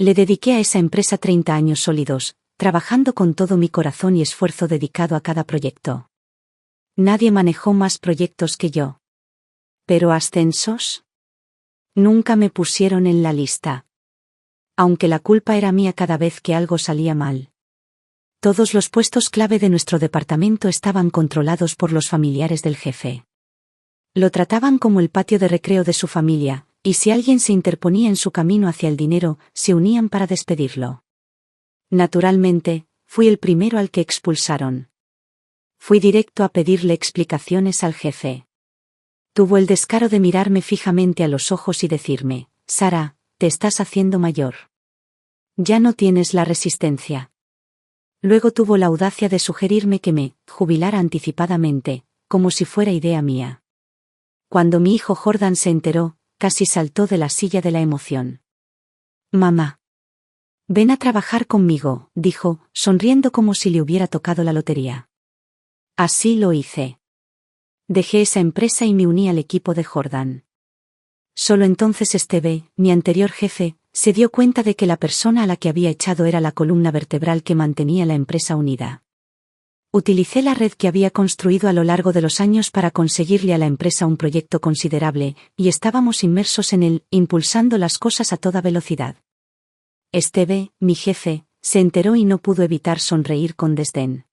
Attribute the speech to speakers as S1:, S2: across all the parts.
S1: Le dediqué a esa empresa 30 años sólidos, trabajando con todo mi corazón y esfuerzo dedicado a cada proyecto. Nadie manejó más proyectos que yo. ¿Pero ascensos? Nunca me pusieron en la lista. Aunque la culpa era mía cada vez que algo salía mal. Todos los puestos clave de nuestro departamento estaban controlados por los familiares del jefe. Lo trataban como el patio de recreo de su familia, y si alguien se interponía en su camino hacia el dinero, se unían para despedirlo. Naturalmente, fui el primero al que expulsaron. Fui directo a pedirle explicaciones al jefe. Tuvo el descaro de mirarme fijamente a los ojos y decirme: Sara, te estás haciendo mayor. Ya no tienes la resistencia. Luego tuvo la audacia de sugerirme que me jubilara anticipadamente, como si fuera idea mía. Cuando mi hijo Jordan se enteró, casi saltó de la silla de la emoción. Mamá. Ven a trabajar conmigo, dijo, sonriendo como si le hubiera tocado la lotería. Así lo hice. Dejé esa empresa y me uní al equipo de Jordan. Solo entonces Steve, mi anterior jefe, se dio cuenta de que la persona a la que había echado era la columna vertebral que mantenía la empresa unida. Utilicé la red que había construido a lo largo de los años para conseguirle a la empresa un proyecto considerable, y estábamos inmersos en él, impulsando las cosas a toda velocidad. Steve, mi jefe, se enteró y no pudo evitar sonreír con desdén.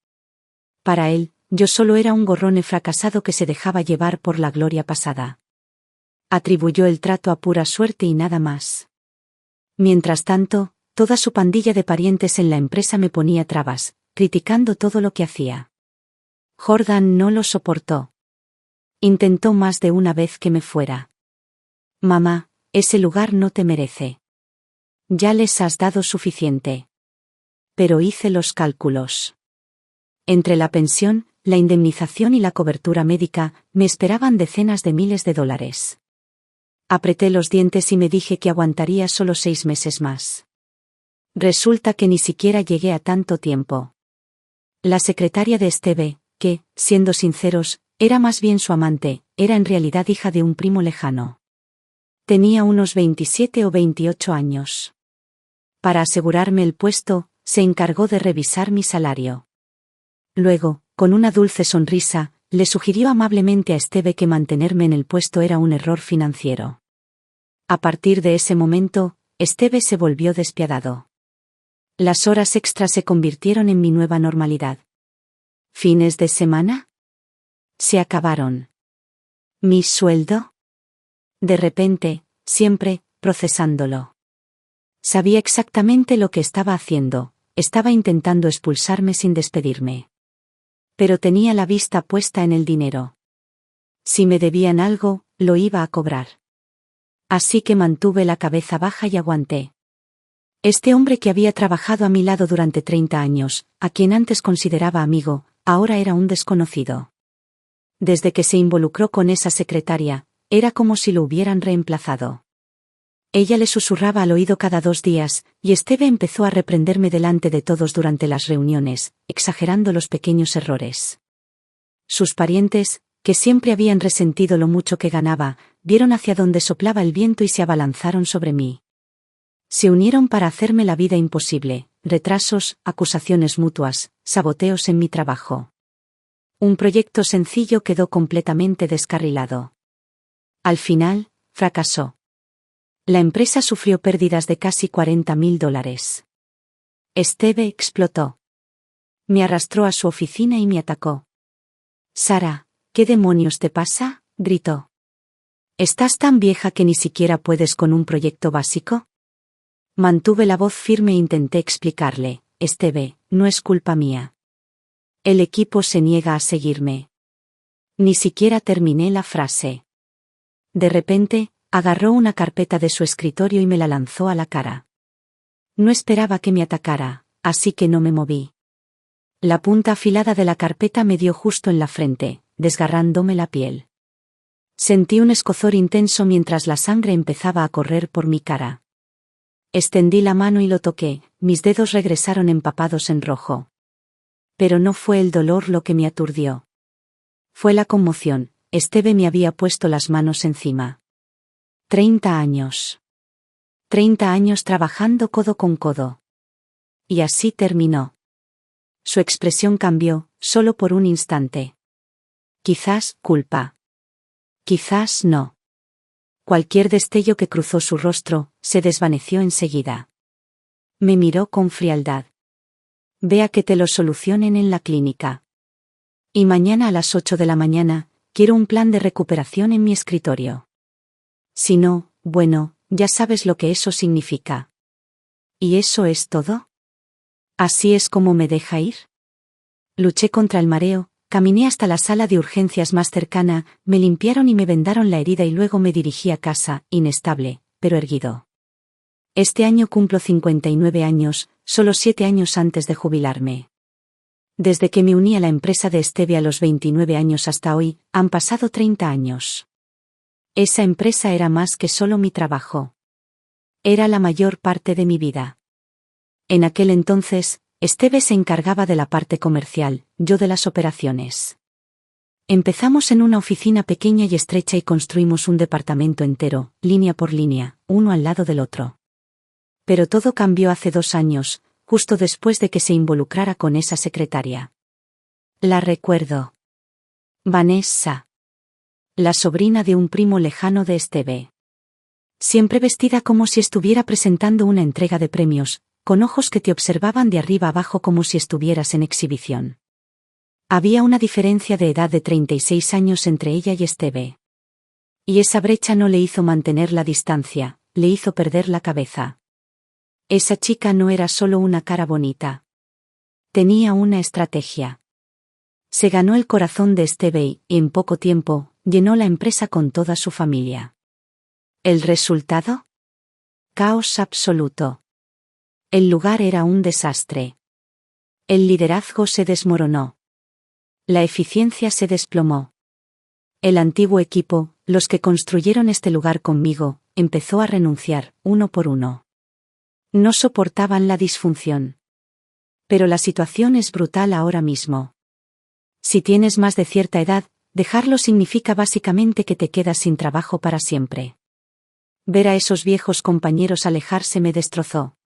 S1: Para él, yo solo era un gorrone fracasado que se dejaba llevar por la gloria pasada. Atribuyó el trato a pura suerte y nada más. Mientras tanto, toda su pandilla de parientes en la empresa me ponía trabas, criticando todo lo que hacía. Jordan no lo soportó. Intentó más de una vez que me fuera. Mamá, ese lugar no te merece. Ya les has dado suficiente. Pero hice los cálculos. Entre la pensión, la indemnización y la cobertura médica, me esperaban decenas de miles de dólares. Apreté los dientes y me dije que aguantaría solo 6 meses más. Resulta que ni siquiera llegué a tanto tiempo. La secretaria de Steve, que, siendo sinceros, era más bien su amante, era en realidad hija de un primo lejano. Tenía unos 27 o 28 años. Para asegurarme el puesto, se encargó de revisar mi salario. Luego, con una dulce sonrisa, le sugirió amablemente a Steve que mantenerme en el puesto era un error financiero. A partir de ese momento, Steve se volvió despiadado. Las horas extras se convirtieron en mi nueva normalidad. ¿Fines de semana? Se acabaron. ¿Mi sueldo? De repente, siempre, procesándolo. Sabía exactamente lo que estaba haciendo, estaba intentando expulsarme sin despedirme. Pero tenía la vista puesta en el dinero. Si me debían algo, lo iba a cobrar. Así que mantuve la cabeza baja y aguanté. Este hombre que había trabajado a mi lado durante 30 años, a quien antes consideraba amigo, ahora era un desconocido. Desde que se involucró con esa secretaria, era como si lo hubieran reemplazado. Ella le susurraba al oído cada 2 días, y Steve empezó a reprenderme delante de todos durante las reuniones, exagerando los pequeños errores. Sus parientes, que siempre habían resentido lo mucho que ganaba, vieron hacia donde soplaba el viento y se abalanzaron sobre mí. Se unieron para hacerme la vida imposible, retrasos, acusaciones mutuas, saboteos en mi trabajo. Un proyecto sencillo quedó completamente descarrilado. Al final, fracasó. La empresa sufrió pérdidas de casi $40,000. Steve explotó. Me arrastró a su oficina y me atacó. Sara, ¿qué demonios te pasa?, gritó. ¿Estás tan vieja que ni siquiera puedes con un proyecto básico? Mantuve la voz firme e intenté explicarle: Steve, no es culpa mía. El equipo se niega a seguirme. Ni siquiera terminé la frase. De repente, agarró una carpeta de su escritorio y me la lanzó a la cara. No esperaba que me atacara, así que no me moví. La punta afilada de la carpeta me dio justo en la frente, desgarrándome la piel. Sentí un escozor intenso mientras la sangre empezaba a correr por mi cara. Extendí la mano y lo toqué, mis dedos regresaron empapados en rojo. Pero no fue el dolor lo que me aturdió. Fue la conmoción. Steve me había puesto las manos encima. 30 años. 30 años trabajando codo con codo. Y así terminó. Su expresión cambió, solo por un instante. Quizás culpa. Quizás no. Cualquier destello que cruzó su rostro, se desvaneció enseguida. Me miró con frialdad. Vea que te lo solucionen en la clínica. Y mañana a las 8 de la mañana, quiero un plan de recuperación en mi escritorio. Si no, bueno, ya sabes lo que eso significa. ¿Y eso es todo? ¿Así es como me deja ir? Luché contra el mareo, caminé hasta la sala de urgencias más cercana, me limpiaron y me vendaron la herida y luego me dirigí a casa, inestable, pero erguido. Este año cumplo 59 años, solo 7 años antes de jubilarme. Desde que me uní a la empresa de Esteve a los 29 años hasta hoy, han pasado 30 años. Esa empresa era más que solo mi trabajo. Era la mayor parte de mi vida. En aquel entonces, Esteve se encargaba de la parte comercial, yo de las operaciones. Empezamos en una oficina pequeña y estrecha y construimos un departamento entero, línea por línea, uno al lado del otro. Pero todo cambió hace 2 años, justo después de que se involucrara con esa secretaria. La recuerdo. Vanessa. La sobrina de un primo lejano de Esteve. Siempre vestida como si estuviera presentando una entrega de premios, con ojos que te observaban de arriba abajo como si estuvieras en exhibición. Había una diferencia de edad de 36 años entre ella y Esteve. Y esa brecha no le hizo mantener la distancia, le hizo perder la cabeza. Esa chica no era solo una cara bonita. Tenía una estrategia. Se ganó el corazón de Esteve y, en poco tiempo, llenó la empresa con toda su familia. ¿El resultado? Caos absoluto. El lugar era un desastre. El liderazgo se desmoronó. La eficiencia se desplomó. El antiguo equipo, los que construyeron este lugar conmigo, empezó a renunciar, uno por uno. No soportaban la disfunción. Pero la situación es brutal ahora mismo. Si tienes más de cierta edad, dejarlo significa básicamente que te quedas sin trabajo para siempre. Ver a esos viejos compañeros alejarse me destrozó.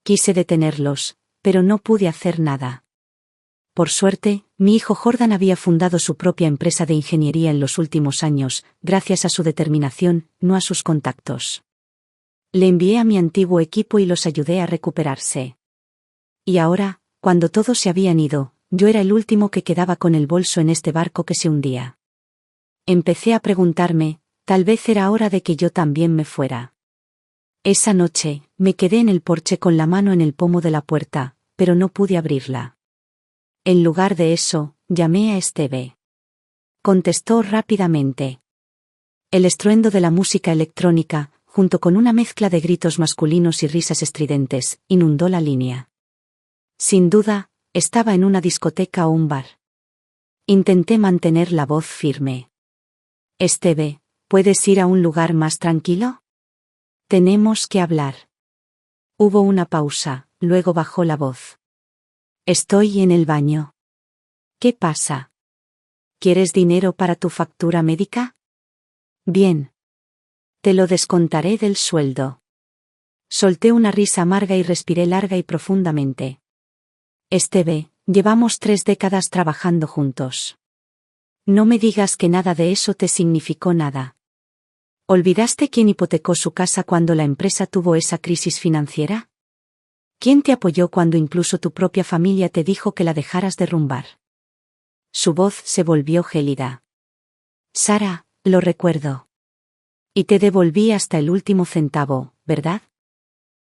S1: Quise detenerlos, pero no pude hacer nada. Por suerte, mi hijo Jordan había fundado su propia empresa de ingeniería en los últimos años, gracias a su determinación, no a sus contactos. Le envié a mi antiguo equipo y los ayudé a recuperarse. Y ahora, cuando todos se habían ido, yo era el último que quedaba con el bolso en este barco que se hundía. Empecé a preguntarme, tal vez era hora de que yo también me fuera. Esa noche, me quedé en el porche con la mano en el pomo de la puerta, pero no pude abrirla. En lugar de eso, llamé a Esteve. Contestó rápidamente. El estruendo de la música electrónica, junto con una mezcla de gritos masculinos y risas estridentes, inundó la línea. Sin duda, estaba en una discoteca o un bar. Intenté mantener la voz firme. Esteve, ¿puedes ir a un lugar más tranquilo? Tenemos que hablar. Hubo una pausa, luego bajó la voz. Estoy en el baño. ¿Qué pasa? ¿Quieres dinero para tu factura médica? Bien. Te lo descontaré del sueldo. Solté una risa amarga y respiré larga y profundamente. Esteve, llevamos 3 décadas trabajando juntos. No me digas que nada de eso te significó nada. ¿Olvidaste quién hipotecó su casa cuando la empresa tuvo esa crisis financiera? ¿Quién te apoyó cuando incluso tu propia familia te dijo que la dejaras derrumbar? Su voz se volvió gélida. Sara, lo recuerdo. Y te devolví hasta el último centavo, ¿verdad?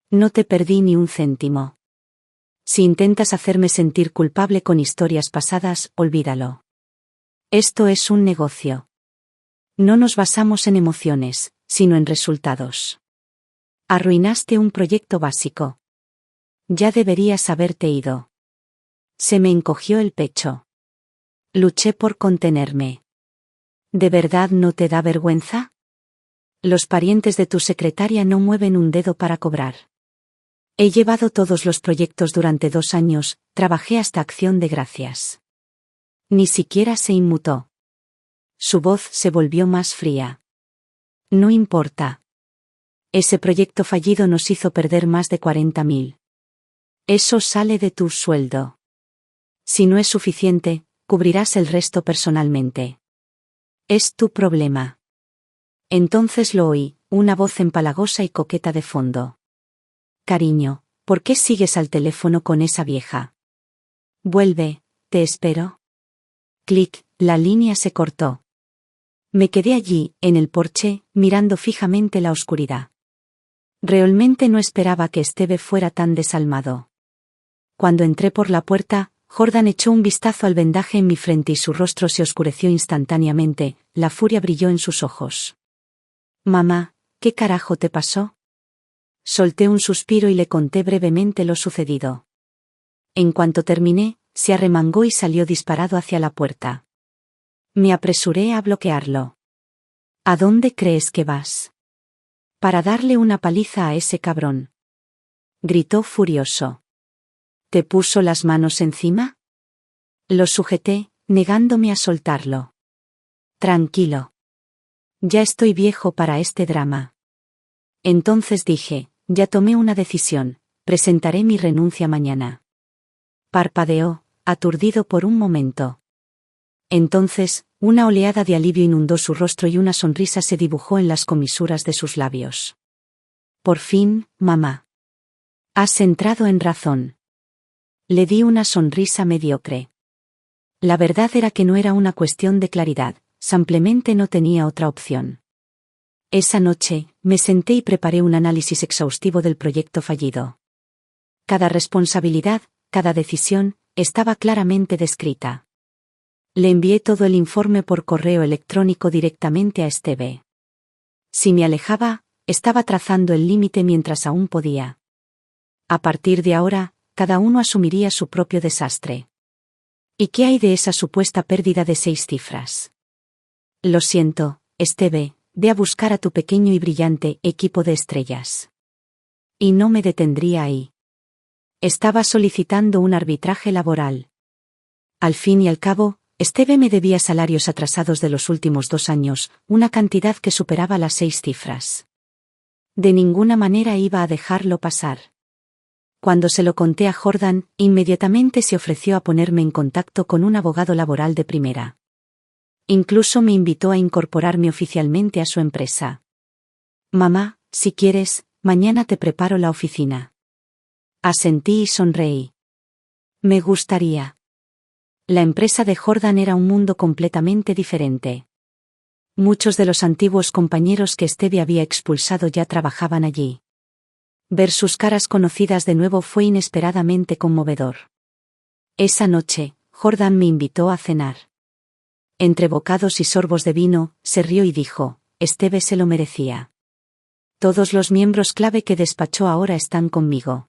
S1: No te perdí ni un céntimo. Si intentas hacerme sentir culpable con historias pasadas, olvídalo. Esto es un negocio. No nos basamos en emociones, sino en resultados. Arruinaste un proyecto básico. Ya deberías haberte ido. Se me encogió el pecho. Luché por contenerme. ¿De verdad no te da vergüenza? Los parientes de tu secretaria no mueven un dedo para cobrar. He llevado todos los proyectos durante 2 años, trabajé hasta Acción de Gracias. Ni siquiera se inmutó. Su voz se volvió más fría. No importa. Ese proyecto fallido nos hizo perder más de 40.000. Eso sale de tu sueldo. Si no es suficiente, cubrirás el resto personalmente. Es tu problema. Entonces lo oí, una voz empalagosa y coqueta de fondo. Cariño, ¿por qué sigues al teléfono con esa vieja? Vuelve, te espero. Clic, la línea se cortó. Me quedé allí, en el porche, mirando fijamente la oscuridad. Realmente no esperaba que Esteve fuera tan desalmado. Cuando entré por la puerta, Jordan echó un vistazo al vendaje en mi frente y su rostro se oscureció instantáneamente, la furia brilló en sus ojos. Mamá, ¿qué carajo te pasó? Solté un suspiro y le conté brevemente lo sucedido. En cuanto terminé, se arremangó y salió disparado hacia la puerta. Me apresuré a bloquearlo. ¿A dónde crees que vas? Para darle una paliza a ese cabrón. Gritó furioso. ¿Te puso las manos encima? Lo sujeté, negándome a soltarlo. Tranquilo. Ya estoy viejo para este drama. Entonces dije, ya tomé una decisión, presentaré mi renuncia mañana. Parpadeó, aturdido por un momento. Entonces, una oleada de alivio inundó su rostro y una sonrisa se dibujó en las comisuras de sus labios. Por fin, mamá. Has entrado en razón. Le di una sonrisa mediocre. La verdad era que no era una cuestión de claridad, simplemente no tenía otra opción. Esa noche, me senté y preparé un análisis exhaustivo del proyecto fallido. Cada responsabilidad, cada decisión, estaba claramente descrita. Le envié todo el informe por correo electrónico directamente a Esteve. Si me alejaba, estaba trazando el límite mientras aún podía. A partir de ahora, cada uno asumiría su propio desastre. ¿Y qué hay de esa supuesta pérdida de 6 cifras? Lo siento, Esteve, ve a buscar a tu pequeño y brillante equipo de estrellas. Y no me detendría ahí. Estaba solicitando un arbitraje laboral. Al fin y al cabo, Esteve me debía salarios atrasados de los últimos 2 años, una cantidad que superaba las 6 cifras. De ninguna manera iba a dejarlo pasar. Cuando se lo conté a Jordan, inmediatamente se ofreció a ponerme en contacto con un abogado laboral de primera. Incluso me invitó a incorporarme oficialmente a su empresa. Mamá, si quieres, mañana te preparo la oficina. Asentí y sonreí. Me gustaría. La empresa de Jordan era un mundo completamente diferente. Muchos de los antiguos compañeros que Esteve había expulsado ya trabajaban allí. Ver sus caras conocidas de nuevo fue inesperadamente conmovedor. Esa noche, Jordan me invitó a cenar. Entre bocados y sorbos de vino, se rió y dijo, Esteve se lo merecía. Todos los miembros clave que despachó ahora están conmigo.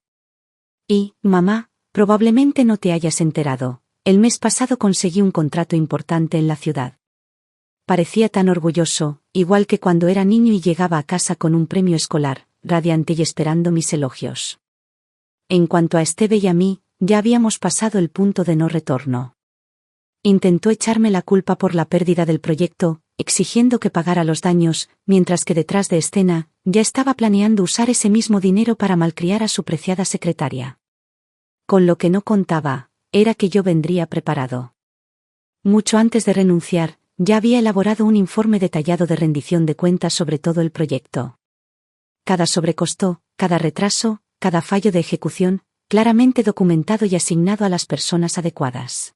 S1: Y, mamá, probablemente no te hayas enterado, el mes pasado conseguí un contrato importante en la ciudad. Parecía tan orgulloso, igual que cuando era niño y llegaba a casa con un premio escolar, radiante y esperando mis elogios. En cuanto a Esteve y a mí, ya habíamos pasado el punto de no retorno. Intentó echarme la culpa por la pérdida del proyecto, exigiendo que pagara los daños, mientras que detrás de escena, ya estaba planeando usar ese mismo dinero para malcriar a su preciada secretaria. Con lo que no contaba, era que yo vendría preparado. Mucho antes de renunciar, ya había elaborado un informe detallado de rendición de cuentas sobre todo el proyecto. Cada sobrecosto, cada retraso, cada fallo de ejecución, claramente documentado y asignado a las personas adecuadas.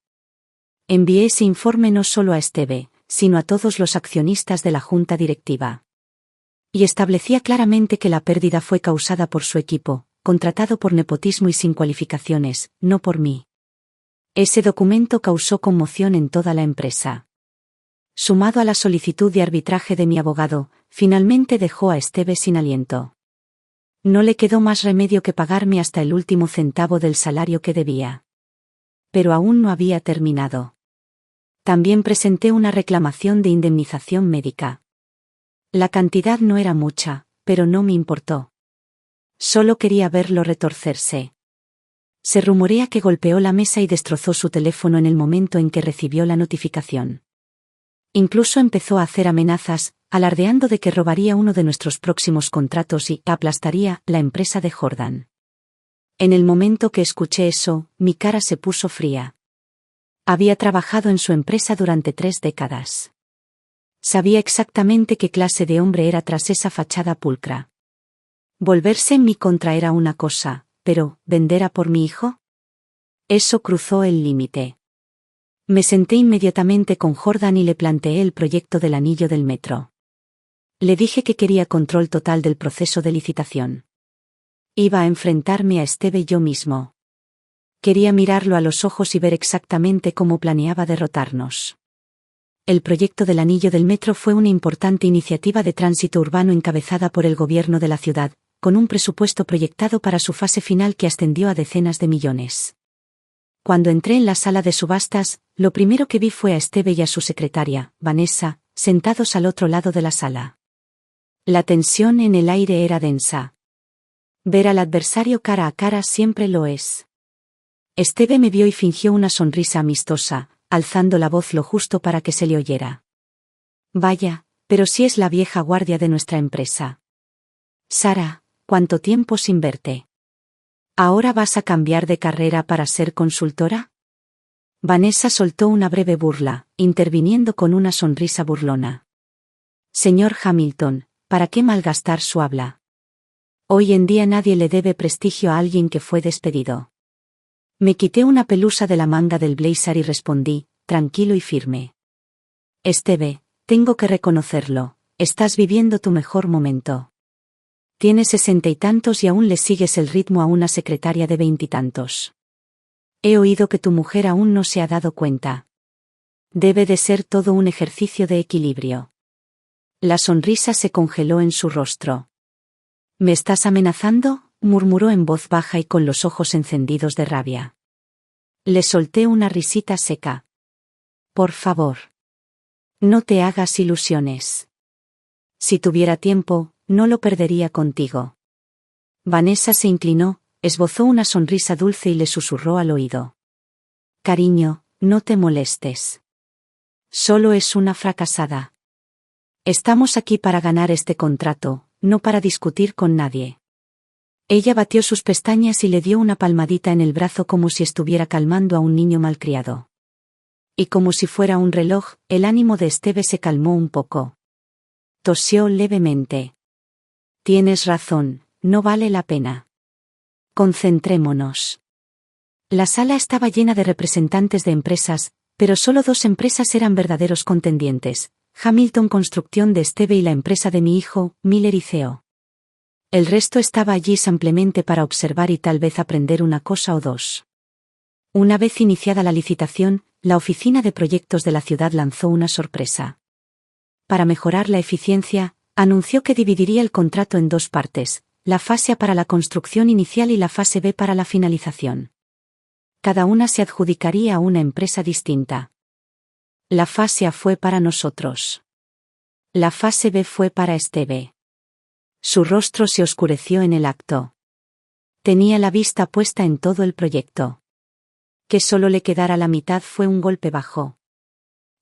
S1: Envié ese informe no solo a Esteve, sino a todos los accionistas de la junta directiva. Y establecía claramente que la pérdida fue causada por su equipo, contratado por nepotismo y sin cualificaciones, no por mí. Ese documento causó conmoción en toda la empresa. Sumado a la solicitud de arbitraje de mi abogado, finalmente dejó a Esteve sin aliento. No le quedó más remedio que pagarme hasta el último centavo del salario que debía. Pero aún no había terminado. También presenté una reclamación de indemnización médica. La cantidad no era mucha, pero no me importó. Solo quería verlo retorcerse. Se rumorea que golpeó la mesa y destrozó su teléfono en el momento en que recibió la notificación. Incluso empezó a hacer amenazas, alardeando de que robaría uno de nuestros próximos contratos y aplastaría la empresa de Jordan. En el momento que escuché eso, mi cara se puso fría. Había trabajado en su empresa durante 3 décadas. Sabía exactamente qué clase de hombre era tras esa fachada pulcra. Volverse en mi contra era una cosa, pero ¿vender a por mi hijo? Eso cruzó el límite. Me senté inmediatamente con Jordan y le planteé el proyecto del anillo del metro. Le dije que quería control total del proceso de licitación. Iba a enfrentarme a Esteve yo mismo. Quería mirarlo a los ojos y ver exactamente cómo planeaba derrotarnos. El proyecto del anillo del metro fue una importante iniciativa de tránsito urbano encabezada por el gobierno de la ciudad, con un presupuesto proyectado para su fase final que ascendió a decenas de millones. Cuando entré en la sala de subastas, lo primero que vi fue a Esteve y a su secretaria, Vanessa, sentados al otro lado de la sala. La tensión en el aire era densa. Ver al adversario cara a cara siempre lo es. Esteve me vio y fingió una sonrisa amistosa, alzando la voz lo justo para que se le oyera. Vaya, pero si es la vieja guardia de nuestra empresa. Sara, ¿cuánto tiempo sin verte? ¿Ahora vas a cambiar de carrera para ser consultora? Vanessa soltó una breve burla, interviniendo con una sonrisa burlona. Señor Hamilton, ¿para qué malgastar su habla? Hoy en día nadie le debe prestigio a alguien que fue despedido. Me quité una pelusa de la manga del blazer y respondí, tranquilo y firme. Esteve, tengo que reconocerlo, estás viviendo tu mejor momento. Tienes 60 y tantos y aún le sigues el ritmo a una secretaria de 20 y tantos. He oído que tu mujer aún no se ha dado cuenta. Debe de ser todo un ejercicio de equilibrio. La sonrisa se congeló en su rostro. ¿Me estás amenazando?, murmuró en voz baja y con los ojos encendidos de rabia. Le solté una risita seca. Por favor. No te hagas ilusiones. Si tuviera tiempo, no lo perdería contigo. Vanessa se inclinó, esbozó una sonrisa dulce y le susurró al oído. Cariño, no te molestes. Solo es una fracasada. Estamos aquí para ganar este contrato, no para discutir con nadie. Ella batió sus pestañas y le dio una palmadita en el brazo como si estuviera calmando a un niño malcriado. Y como si fuera un reloj, el ánimo de Esteve se calmó un poco. Tosió levemente. Tienes razón, no vale la pena. Concentrémonos. La sala estaba llena de representantes de empresas, pero solo 2 empresas eran verdaderos contendientes, Hamilton Construcción de Esteve y la empresa de mi hijo, Miller y CEO. El resto estaba allí simplemente para observar y tal vez aprender una cosa o dos. Una vez iniciada la licitación, la oficina de proyectos de la ciudad lanzó una sorpresa. Para mejorar la eficiencia, anunció que dividiría el contrato en 2 partes, la fase A para la construcción inicial y la fase B para la finalización. Cada una se adjudicaría a una empresa distinta. La fase A fue para nosotros. La fase B fue para Esteve. Su rostro se oscureció en el acto. Tenía la vista puesta en todo el proyecto. Que solo le quedara la mitad fue un golpe bajo.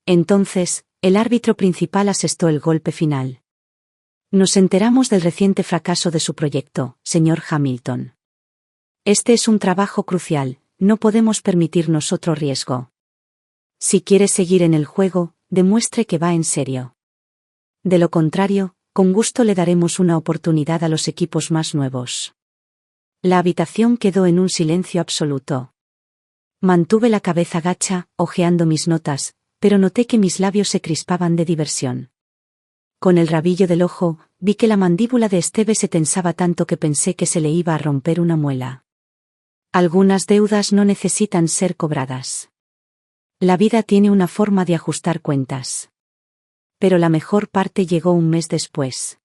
S1: Entonces, el árbitro principal asestó el golpe final. Nos enteramos del reciente fracaso de su proyecto, señor Hamilton. Este es un trabajo crucial, no podemos permitirnos otro riesgo. Si quiere seguir en el juego, demuestre que va en serio. De lo contrario, con gusto le daremos una oportunidad a los equipos más nuevos. La habitación quedó en un silencio absoluto. Mantuve la cabeza gacha, hojeando mis notas, pero noté que mis labios se crispaban de diversión. Con el rabillo del ojo, vi que la mandíbula de Esteve se tensaba tanto que pensé que se le iba a romper una muela. Algunas deudas no necesitan ser cobradas. La vida tiene una forma de ajustar cuentas. Pero la mejor parte llegó un mes después.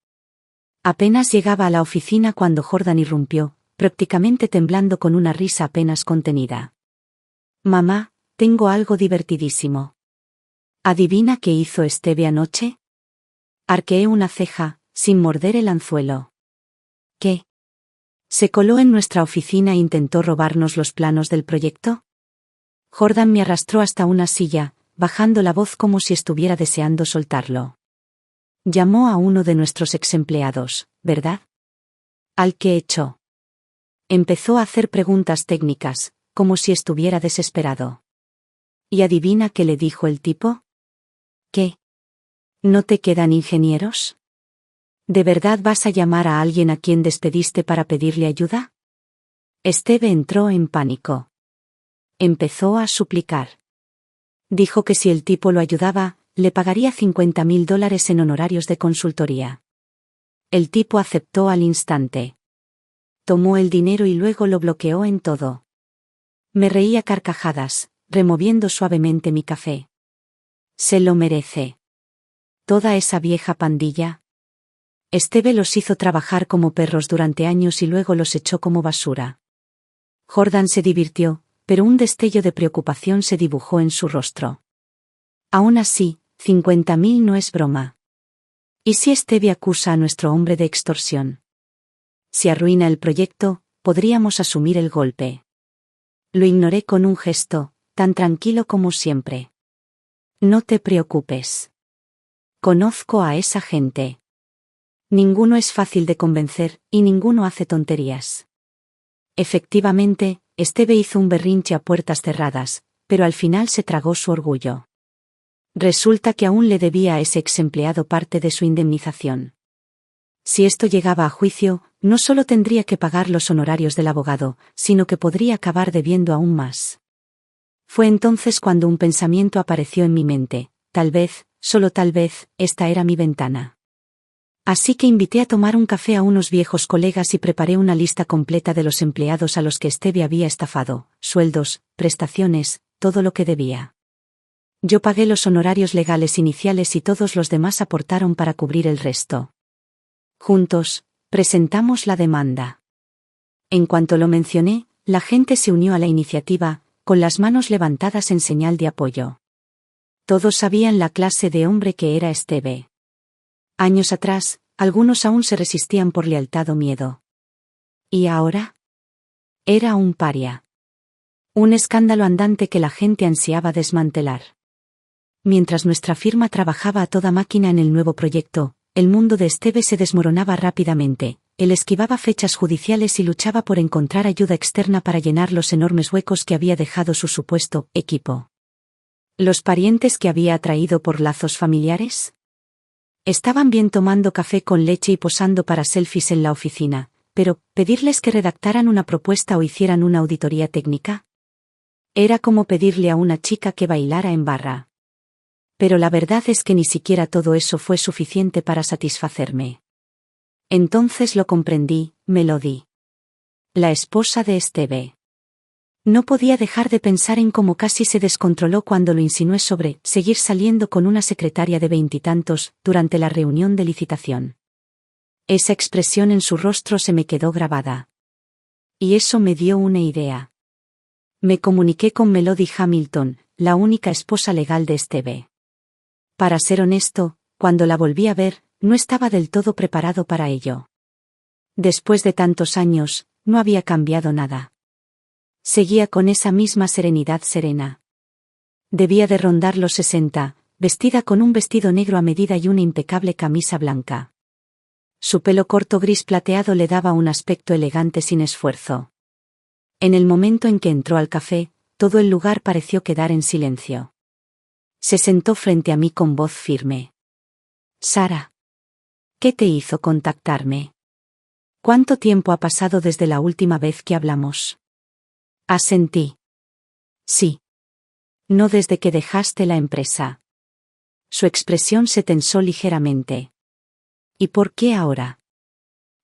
S1: Apenas llegaba a la oficina cuando Jordan irrumpió, prácticamente temblando con una risa apenas contenida. Mamá, tengo algo divertidísimo. ¿Adivina qué hizo Esteve anoche? Arqueé una ceja, sin morder el anzuelo. ¿Qué? ¿Se coló en nuestra oficina e intentó robarnos los planos del proyecto? Jordan me arrastró hasta una silla, bajando la voz como si estuviera deseando soltarlo. Llamó a uno de nuestros exempleados, ¿verdad? Al que echó. Empezó a hacer preguntas técnicas, como si estuviera desesperado. ¿Y adivina qué le dijo el tipo? ¿Qué? ¿No te quedan ingenieros? ¿De verdad vas a llamar a alguien a quien despediste para pedirle ayuda? Esteve entró en pánico. Empezó a suplicar. Dijo que si el tipo lo ayudaba, le pagaría $50.000 en honorarios de consultoría. El tipo aceptó al instante. Tomó el dinero y luego lo bloqueó en todo. Me reí a carcajadas, removiendo suavemente mi café. Se lo merece. Toda esa vieja pandilla. Esteve los hizo trabajar como perros durante años y luego los echó como basura. Jordan se divirtió, pero un destello de preocupación se dibujó en su rostro. Aún así, 50.000 no es broma. ¿Y si Esteve acusa a nuestro hombre de extorsión? Si arruina el proyecto, podríamos asumir el golpe. Lo ignoré con un gesto, tan tranquilo como siempre. No te preocupes. Conozco a esa gente. Ninguno es fácil de convencer, y ninguno hace tonterías. Efectivamente, Esteve hizo un berrinche a puertas cerradas, pero al final se tragó su orgullo. Resulta que aún le debía a ese exempleado parte de su indemnización. Si esto llegaba a juicio, no solo tendría que pagar los honorarios del abogado, sino que podría acabar debiendo aún más. Fue entonces cuando un pensamiento apareció en mi mente: tal vez, solo tal vez, esta era mi ventana. Así que invité a tomar un café a unos viejos colegas y preparé una lista completa de los empleados a los que Esteve había estafado, sueldos, prestaciones, todo lo que debía. Yo pagué los honorarios legales iniciales y todos los demás aportaron para cubrir el resto. Juntos, presentamos la demanda. En cuanto lo mencioné, la gente se unió a la iniciativa, con las manos levantadas en señal de apoyo. Todos sabían la clase de hombre que era Esteve. Años atrás, algunos aún se resistían por lealtad o miedo. ¿Y ahora? Era un paria. Un escándalo andante que la gente ansiaba desmantelar. Mientras nuestra firma trabajaba a toda máquina en el nuevo proyecto, el mundo de Esteve se desmoronaba rápidamente. Él esquivaba fechas judiciales y luchaba por encontrar ayuda externa para llenar los enormes huecos que había dejado su supuesto equipo. ¿Los parientes que había atraído por lazos familiares? Estaban bien tomando café con leche y posando para selfies en la oficina, pero ¿pedirles que redactaran una propuesta o hicieran una auditoría técnica? Era como pedirle a una chica que bailara en barra. Pero la verdad es que ni siquiera todo eso fue suficiente para satisfacerme. Entonces lo comprendí, Melody. La esposa de Esteve. No podía dejar de pensar en cómo casi se descontroló cuando lo insinué sobre seguir saliendo con una secretaria de 20 y tantos durante la reunión de licitación. Esa expresión en su rostro se me quedó grabada. Y eso me dio una idea. Me comuniqué con Melody Hamilton, la única esposa legal de Esteve. Para ser honesto, cuando la volví a ver, no estaba del todo preparado para ello. Después de tantos años, no había cambiado nada. Seguía con esa misma serenidad serena. Debía de rondar los 60, vestida con un vestido negro a medida y una impecable camisa blanca. Su pelo corto gris plateado le daba un aspecto elegante sin esfuerzo. En el momento en que entró al café, todo el lugar pareció quedar en silencio. Se sentó frente a mí con voz firme. Sara. ¿Qué te hizo contactarme? ¿Cuánto tiempo ha pasado desde la última vez que hablamos? Asentí. Sí. No desde que dejaste la empresa. Su expresión se tensó ligeramente. ¿Y por qué ahora?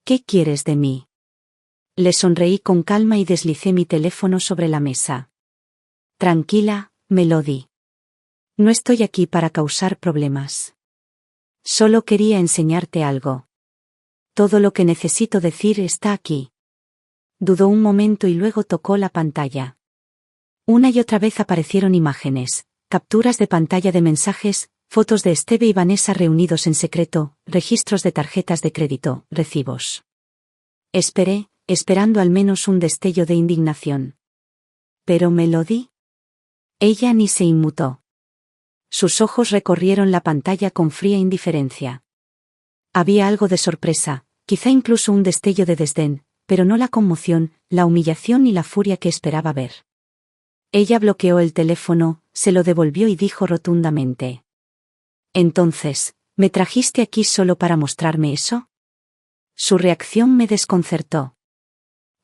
S1: ¿Qué quieres de mí? Le sonreí con calma y deslicé mi teléfono sobre la mesa. Tranquila, Melody. No estoy aquí para causar problemas. Solo quería enseñarte algo. Todo lo que necesito decir está aquí. Dudó un momento y luego tocó la pantalla. Una y otra vez aparecieron imágenes, capturas de pantalla de mensajes, fotos de Esteve y Vanessa reunidos en secreto, registros de tarjetas de crédito, recibos. Esperé, esperando al menos un destello de indignación. ¿Pero Melody? Ella ni se inmutó. Sus ojos recorrieron la pantalla con fría indiferencia. Había algo de sorpresa, quizá incluso un destello de desdén, pero no la conmoción, la humillación ni la furia que esperaba ver. Ella bloqueó el teléfono, se lo devolvió y dijo rotundamente: «Entonces, ¿me trajiste aquí solo para mostrarme eso?». Su reacción me desconcertó.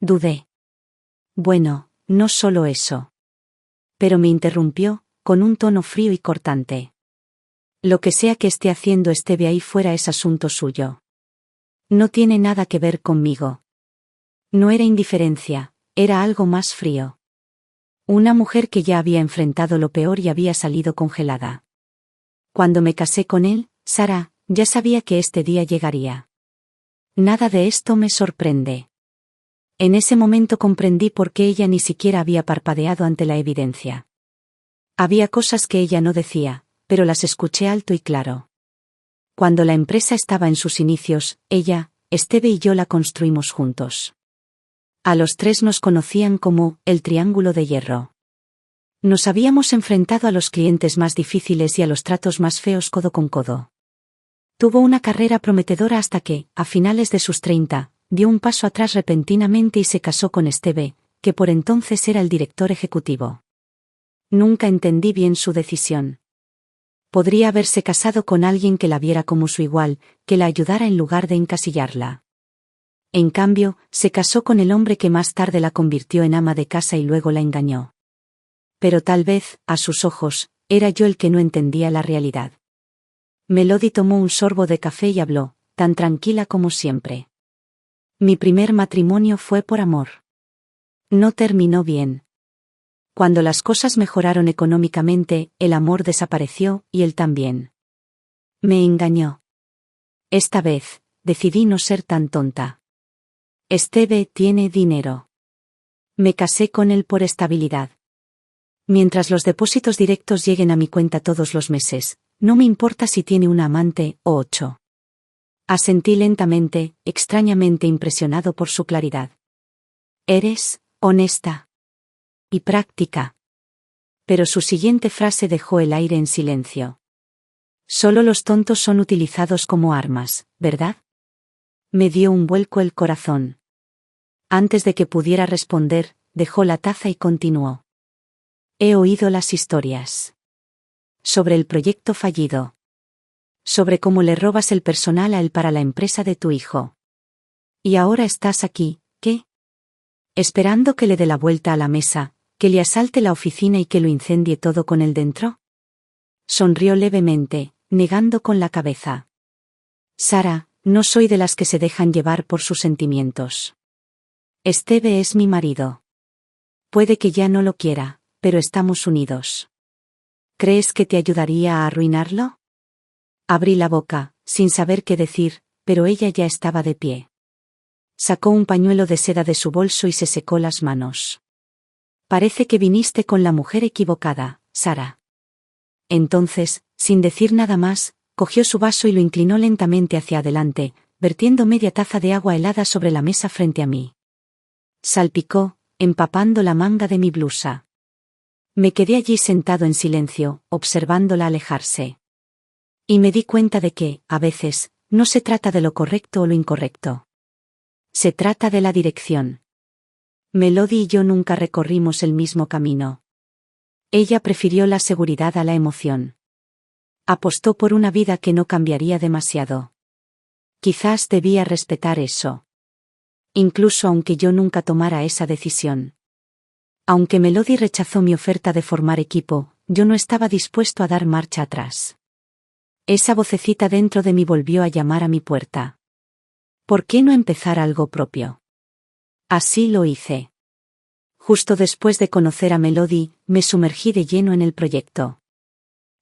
S1: Dudé. Bueno, no solo eso. Pero me interrumpió, con un tono frío y cortante. Lo que sea que esté haciendo Esteve ahí fuera es asunto suyo. No tiene nada que ver conmigo. No era indiferencia, era algo más frío. Una mujer que ya había enfrentado lo peor y había salido congelada. Cuando me casé con él, Sara, ya sabía que este día llegaría. Nada de esto me sorprende. En ese momento comprendí por qué ella ni siquiera había parpadeado ante la evidencia. Había cosas que ella no decía, pero las escuché alto y claro. Cuando la empresa estaba en sus inicios, ella, Esteve y yo la construimos juntos. A los tres nos conocían como el Triángulo de Hierro. Nos habíamos enfrentado a los clientes más difíciles y a los tratos más feos codo con codo. Tuvo una carrera prometedora hasta que, a finales de sus 30, dio un paso atrás repentinamente y se casó con Esteve, que por entonces era el director ejecutivo. Nunca entendí bien su decisión. Podría haberse casado con alguien que la viera como su igual, que la ayudara en lugar de encasillarla. En cambio, se casó con el hombre que más tarde la convirtió en ama de casa y luego la engañó. Pero tal vez, a sus ojos, era yo el que no entendía la realidad. Melody tomó un sorbo de café y habló, tan tranquila como siempre. Mi primer matrimonio fue por amor. No terminó bien. Cuando las cosas mejoraron económicamente, el amor desapareció, y él también. Me engañó. Esta vez, decidí no ser tan tonta. Esteve tiene dinero. Me casé con él por estabilidad. Mientras los depósitos directos lleguen a mi cuenta todos los meses, no me importa si tiene una amante o 8. Asentí lentamente, extrañamente impresionado por su claridad. Eres honesta y práctica. Pero su siguiente frase dejó el aire en silencio. Solo los tontos son utilizados como armas, ¿verdad? Me dio un vuelco el corazón. Antes de que pudiera responder, dejó la taza y continuó. He oído las historias. Sobre el proyecto fallido. Sobre cómo le robas el personal a él para la empresa de tu hijo. Y ahora estás aquí, ¿qué? Esperando que le dé la vuelta a la mesa, que le asalte la oficina y que lo incendie todo con él dentro. Sonrió levemente, negando con la cabeza. Sara, no soy de las que se dejan llevar por sus sentimientos. Esteve es mi marido. Puede que ya no lo quiera, pero estamos unidos. ¿Crees que te ayudaría a arruinarlo? Abrí la boca, sin saber qué decir, pero ella ya estaba de pie. Sacó un pañuelo de seda de su bolso y se secó las manos. Parece que viniste con la mujer equivocada, Sara. Entonces, sin decir nada más, cogió su vaso y lo inclinó lentamente hacia adelante, vertiendo media taza de agua helada sobre la mesa frente a mí. Salpicó, empapando la manga de mi blusa. Me quedé allí sentado en silencio, observándola alejarse. Y me di cuenta de que, a veces, no se trata de lo correcto o lo incorrecto. Se trata de la dirección. Melody y yo nunca recorrimos el mismo camino. Ella prefirió la seguridad a la emoción. Apostó por una vida que no cambiaría demasiado. Quizás debía respetar eso. Incluso aunque yo nunca tomara esa decisión. Aunque Melody rechazó mi oferta de formar equipo, yo no estaba dispuesto a dar marcha atrás. Esa vocecita dentro de mí volvió a llamar a mi puerta. ¿Por qué no empezar algo propio? Así lo hice. Justo después de conocer a Melody, me sumergí de lleno en el proyecto.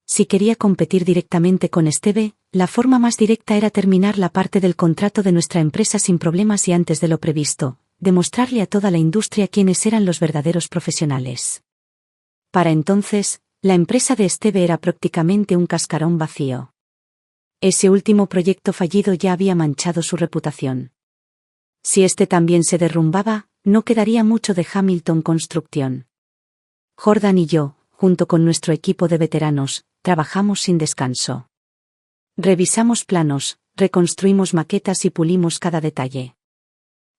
S1: Si quería competir directamente con Esteve, la forma más directa era terminar la parte del contrato de nuestra empresa sin problemas y antes de lo previsto, demostrarle a toda la industria quiénes eran los verdaderos profesionales. Para entonces, la empresa de Esteve era prácticamente un cascarón vacío. Ese último proyecto fallido ya había manchado su reputación. Si este también se derrumbaba, no quedaría mucho de Hamilton Construction. Jordan y yo, junto con nuestro equipo de veteranos, trabajamos sin descanso. Revisamos planos, reconstruimos maquetas y pulimos cada detalle.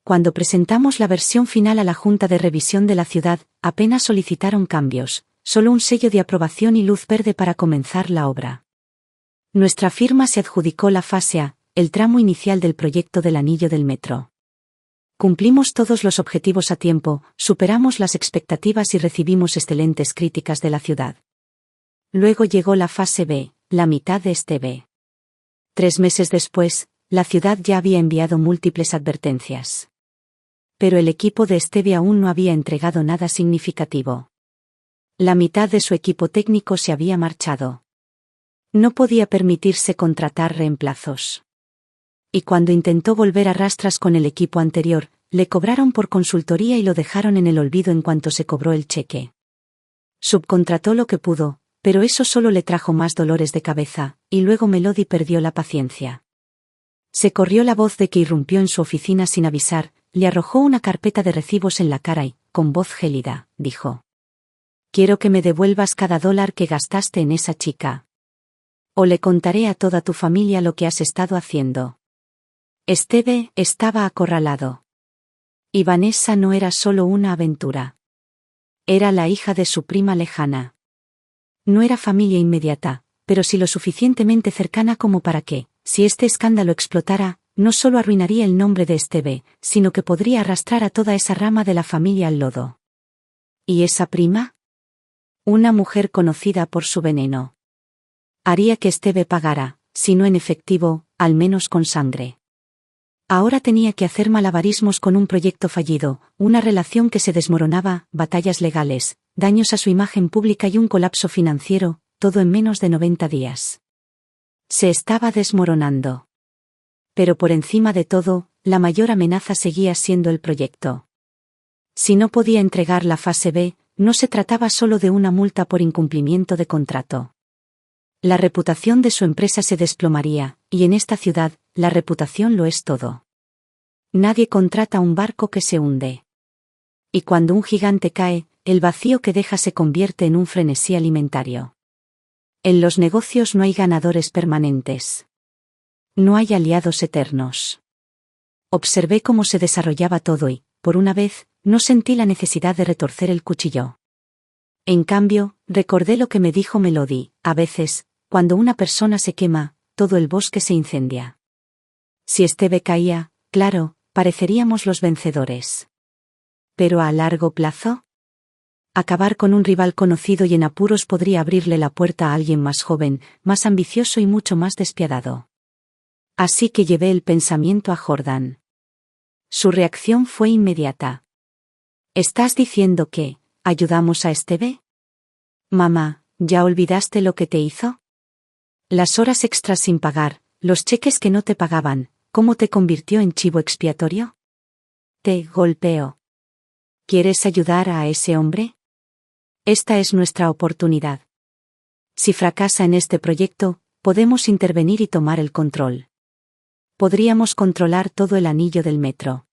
S1: Cuando presentamos la versión final a la Junta de Revisión de la ciudad, apenas solicitaron cambios, solo un sello de aprobación y luz verde para comenzar la obra. Nuestra firma se adjudicó la fase A, el tramo inicial del proyecto del anillo del metro. Cumplimos todos los objetivos a tiempo, superamos las expectativas y recibimos excelentes críticas de la ciudad. Luego llegó la fase B, la mitad de este B. 3 meses después, la ciudad ya había enviado múltiples advertencias. Pero el equipo de Esteve aún no había entregado nada significativo. La mitad de su equipo técnico se había marchado. No podía permitirse contratar reemplazos. Y cuando intentó volver a rastras con el equipo anterior, le cobraron por consultoría y lo dejaron en el olvido en cuanto se cobró el cheque. Subcontrató lo que pudo, pero eso solo le trajo más dolores de cabeza, y luego Melody perdió la paciencia. Se corrió la voz de que irrumpió en su oficina sin avisar, le arrojó una carpeta de recibos en la cara y, con voz gélida, dijo: «Quiero que me devuelvas cada dólar que gastaste en esa chica. O le contaré a toda tu familia lo que has estado haciendo». Esteve estaba acorralado. Y Vanessa no era solo una aventura. Era la hija de su prima lejana. No era familia inmediata, pero sí lo suficientemente cercana como para que, si este escándalo explotara, no solo arruinaría el nombre de Esteve, sino que podría arrastrar a toda esa rama de la familia al lodo. ¿Y esa prima? Una mujer conocida por su veneno. Haría que Esteve pagara, si no en efectivo, al menos con sangre. Ahora tenía que hacer malabarismos con un proyecto fallido, una relación que se desmoronaba, batallas legales, daños a su imagen pública y un colapso financiero, todo en menos de 90 días. Se estaba desmoronando. Pero por encima de todo, la mayor amenaza seguía siendo el proyecto. Si no podía entregar la fase B, no se trataba solo de una multa por incumplimiento de contrato. La reputación de su empresa se desplomaría, y en esta ciudad, la reputación lo es todo. Nadie contrata un barco que se hunde. Y cuando un gigante cae, el vacío que deja se convierte en un frenesí alimentario. En los negocios no hay ganadores permanentes. No hay aliados eternos. Observé cómo se desarrollaba todo y, por una vez, no sentí la necesidad de retorcer el cuchillo. En cambio, recordé lo que me dijo Melody: a veces, cuando una persona se quema, todo el bosque se incendia. Si Esteve caía, claro, pareceríamos los vencedores. ¿Pero a largo plazo? Acabar con un rival conocido y en apuros podría abrirle la puerta a alguien más joven, más ambicioso y mucho más despiadado. Así que llevé el pensamiento a Jordan. Su reacción fue inmediata. ¿Estás diciendo que ayudamos a Esteve? Mamá, ¿ya olvidaste lo que te hizo? Las horas extras sin pagar, los cheques que no te pagaban, ¿cómo te convirtió en chivo expiatorio? Te golpeó. ¿Quieres ayudar a ese hombre? Esta es nuestra oportunidad. Si fracasa en este proyecto, podemos intervenir y tomar el control. Podríamos controlar todo el anillo del metro.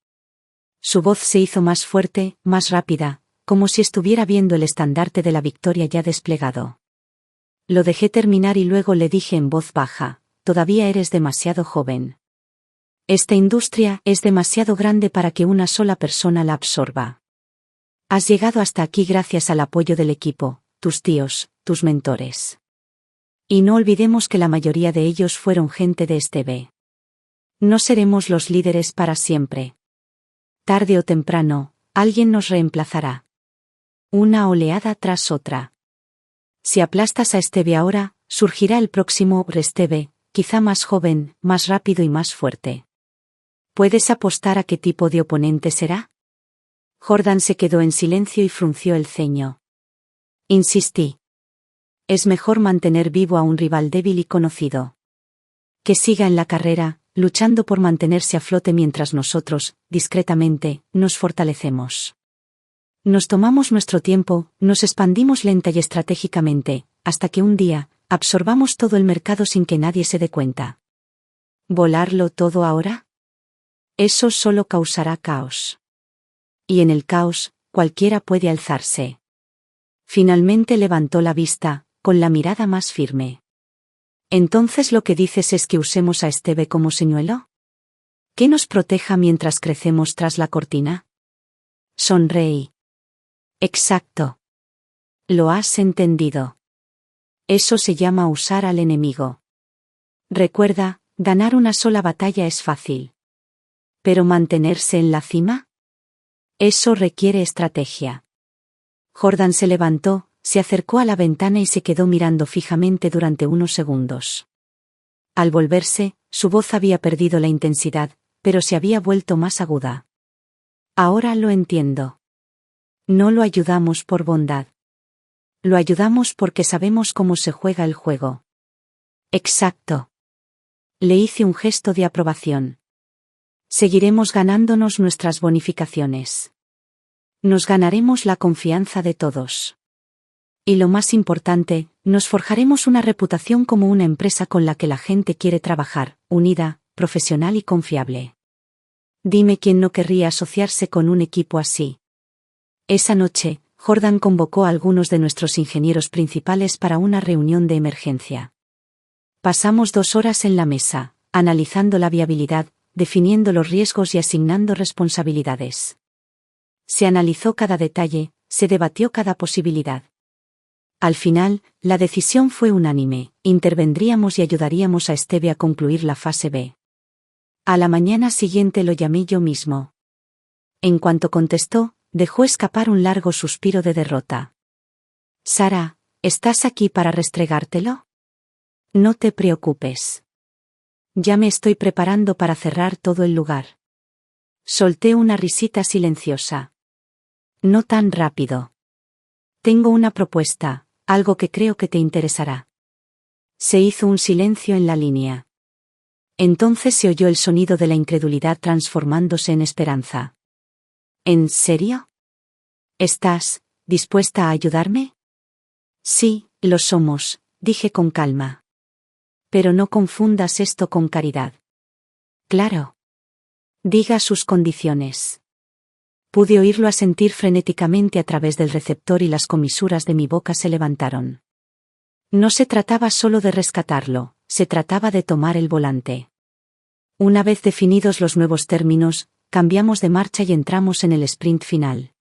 S1: Su voz se hizo más fuerte, más rápida, como si estuviera viendo el estandarte de la victoria ya desplegado. Lo dejé terminar y luego le dije en voz baja: todavía eres demasiado joven. Esta industria es demasiado grande para que una sola persona la absorba. Has llegado hasta aquí gracias al apoyo del equipo, tus tíos, tus mentores. Y no olvidemos que la mayoría de ellos fueron gente de Esteve. No seremos los líderes para siempre. Tarde o temprano, alguien nos reemplazará. Una oleada tras otra. Si aplastas a Esteve ahora, surgirá el próximo Esteve, quizá más joven, más rápido y más fuerte. ¿Puedes apostar a qué tipo de oponente será? Jordan se quedó en silencio y frunció el ceño. Insistí. Es mejor mantener vivo a un rival débil y conocido. Que siga en la carrera, luchando por mantenerse a flote mientras nosotros, discretamente, nos fortalecemos. Nos tomamos nuestro tiempo, nos expandimos lenta y estratégicamente, hasta que un día, absorbamos todo el mercado sin que nadie se dé cuenta. ¿Volarlo todo ahora? Eso solo causará caos. Y en el caos, cualquiera puede alzarse. Finalmente levantó la vista, con la mirada más firme. Entonces lo que dices es que usemos a Esteve como señuelo. ¿Que nos proteja mientras crecemos tras la cortina? Sonreí. Exacto. Lo has entendido. Eso se llama usar al enemigo. Recuerda, ganar una sola batalla es fácil. ¿Pero mantenerse en la cima? Eso requiere estrategia. Jordan se levantó, se acercó a la ventana y se quedó mirando fijamente durante unos segundos. Al volverse, su voz había perdido la intensidad, pero se había vuelto más aguda. Ahora lo entiendo. No lo ayudamos por bondad. Lo ayudamos porque sabemos cómo se juega el juego. Exacto. Le hice un gesto de aprobación. Seguiremos ganándonos nuestras bonificaciones. Nos ganaremos la confianza de todos. Y lo más importante, nos forjaremos una reputación como una empresa con la que la gente quiere trabajar, unida, profesional y confiable. Dime quién no querría asociarse con un equipo así. Esa noche, Jordan convocó a algunos de nuestros ingenieros principales para una reunión de emergencia. Pasamos 2 horas en la mesa, analizando la viabilidad, definiendo los riesgos y asignando responsabilidades. Se analizó cada detalle, se debatió cada posibilidad. Al final, la decisión fue unánime: intervendríamos y ayudaríamos a Esteve a concluir la fase B. A la mañana siguiente lo llamé yo mismo. En cuanto contestó, dejó escapar un largo suspiro de derrota. Sara, ¿estás aquí para restregártelo? No te preocupes. Ya me estoy preparando para cerrar todo el lugar. Solté una risita silenciosa. No tan rápido. Tengo una propuesta, algo que creo que te interesará. Se hizo un silencio en la línea. Entonces se oyó el sonido de la incredulidad transformándose en esperanza. ¿En serio? ¿Estás dispuesta a ayudarme? Sí, lo somos, dije con calma. Pero no confundas esto con caridad. Claro. Diga sus condiciones. Pude oírlo asentir frenéticamente a través del receptor y las comisuras de mi boca se levantaron. No se trataba solo de rescatarlo, se trataba de tomar el volante. Una vez definidos los nuevos términos, cambiamos de marcha y entramos en el sprint final.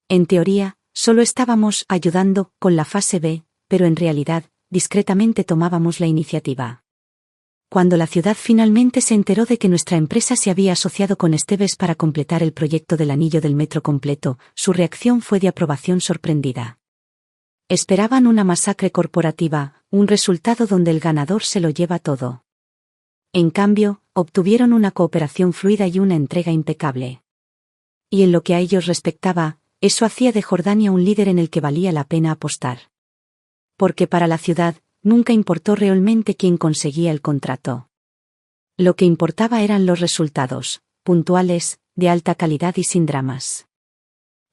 S1: En teoría, solo estábamos ayudando con la fase B, pero en realidad, discretamente tomábamos la iniciativa. Cuando la ciudad finalmente se enteró de que nuestra empresa se había asociado con Esteves para completar el proyecto del anillo del metro completo, su reacción fue de aprobación sorprendida. Esperaban una masacre corporativa, un resultado donde el ganador se lo lleva todo. En cambio, obtuvieron una cooperación fluida y una entrega impecable. Y en lo que a ellos respectaba, eso hacía de Jordania un líder en el que valía la pena apostar. Porque para la ciudad, nunca importó realmente quién conseguía el contrato. Lo que importaba eran los resultados, puntuales, de alta calidad y sin dramas.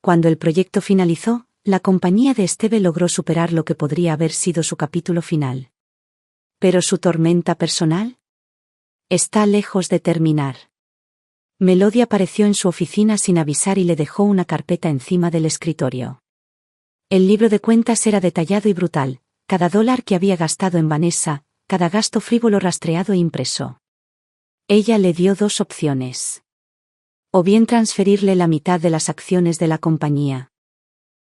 S1: Cuando el proyecto finalizó, la compañía de Esteve logró superar lo que podría haber sido su capítulo final. ¿Pero su tormenta personal? Está lejos de terminar. Melody apareció en su oficina sin avisar y le dejó una carpeta encima del escritorio. El libro de cuentas era detallado y brutal, cada dólar que había gastado en Vanessa, cada gasto frívolo rastreado e impreso. Ella le dio 2 opciones. O bien transferirle la mitad de las acciones de la compañía.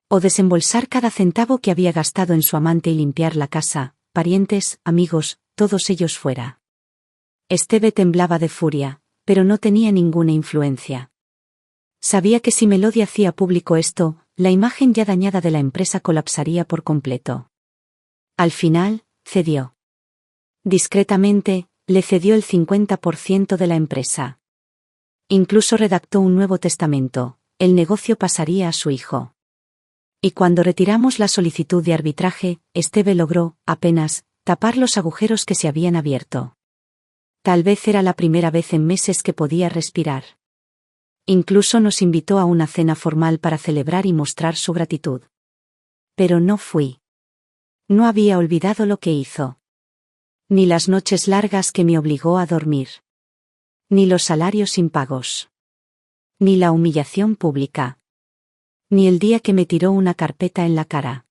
S1: O desembolsar cada centavo que había gastado en su amante y limpiar la casa, parientes, amigos, todos ellos fuera. Esteve temblaba de furia, pero no tenía ninguna influencia. Sabía que si Melody hacía público esto, la imagen ya dañada de la empresa colapsaría por completo. Al final, cedió. Discretamente, le cedió el 50% de la empresa. Incluso redactó un nuevo testamento: el negocio pasaría a su hijo. Y cuando retiramos la solicitud de arbitraje, Esteve logró, apenas, tapar los agujeros que se habían abierto. Tal vez era la primera vez en meses que podía respirar. Incluso nos invitó a una cena formal para celebrar y mostrar su gratitud. Pero no fui. No había olvidado lo que hizo. Ni las noches largas que me obligó a dormir. Ni los salarios impagos. Ni la humillación pública. Ni el día que me tiró una carpeta en la cara.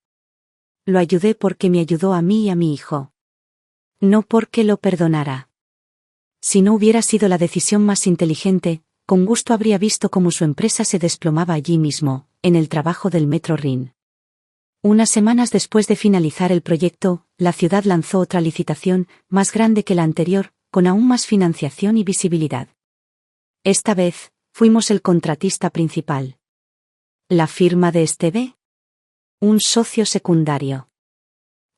S1: Lo ayudé porque me ayudó a mí y a mi hijo. No porque lo perdonara. Si no hubiera sido la decisión más inteligente, con gusto habría visto cómo su empresa se desplomaba allí mismo, en el trabajo del Metro Rin. Unas semanas después de finalizar el proyecto, la ciudad lanzó otra licitación, más grande que la anterior, con aún más financiación y visibilidad. Esta vez, fuimos el contratista principal. ¿La firma de Esteve? Un socio secundario.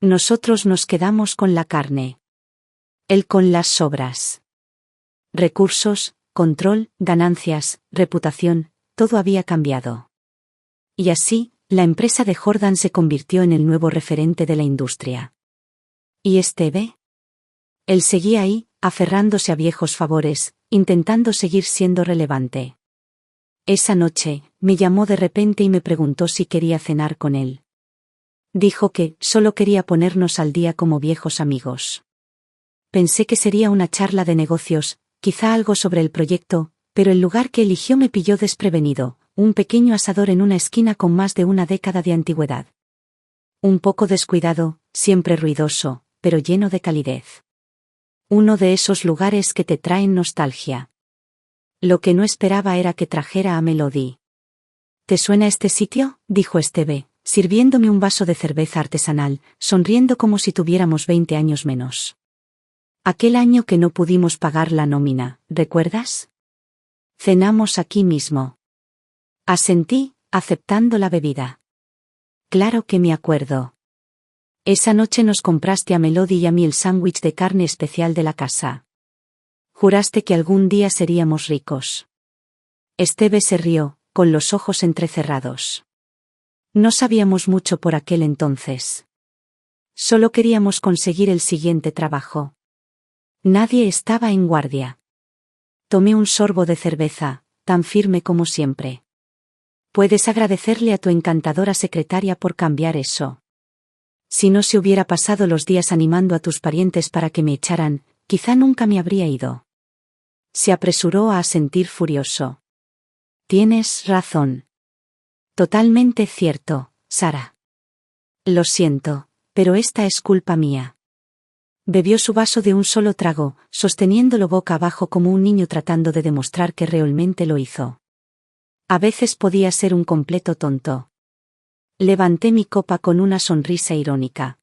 S1: Nosotros nos quedamos con la carne. Él con las sobras. Recursos, control, ganancias, reputación, todo había cambiado. Y así, la empresa de Jordan se convirtió en el nuevo referente de la industria. ¿Y Esteve? Él seguía ahí, aferrándose a viejos favores, intentando seguir siendo relevante. Esa noche, me llamó de repente y me preguntó si quería cenar con él. Dijo que solo quería ponernos al día como viejos amigos. Pensé que sería una charla de negocios, quizá algo sobre el proyecto, pero el lugar que eligió me pilló desprevenido, un pequeño asador en una esquina con más de una década de antigüedad. Un poco descuidado, siempre ruidoso, pero lleno de calidez. Uno de esos lugares que te traen nostalgia. Lo que no esperaba era que trajera a Melody. ¿Te suena este sitio?, dijo Esteve, sirviéndome un vaso de cerveza artesanal, sonriendo como si tuviéramos 20 años menos. Aquel año que no pudimos pagar la nómina, ¿recuerdas? Cenamos aquí mismo. Asentí, aceptando la bebida. Claro que me acuerdo. Esa noche nos compraste a Melody y a mí el sándwich de carne especial de la casa. Juraste que algún día seríamos ricos. Esteve se rió, con los ojos entrecerrados. No sabíamos mucho por aquel entonces. Solo queríamos conseguir el siguiente trabajo. Nadie estaba en guardia. Tomé un sorbo de cerveza, tan firme como siempre. Puedes agradecerle a tu encantadora secretaria por cambiar eso. Si no se hubiera pasado los días animando a tus parientes para que me echaran, quizá nunca me habría ido. Se apresuró a asentir furioso. Tienes razón. Totalmente cierto, Sara. Lo siento, pero esta es culpa mía. Bebió su vaso de un solo trago, sosteniéndolo boca abajo como un niño tratando de demostrar que realmente lo hizo. A veces podía ser un completo tonto. Levanté mi copa con una sonrisa irónica.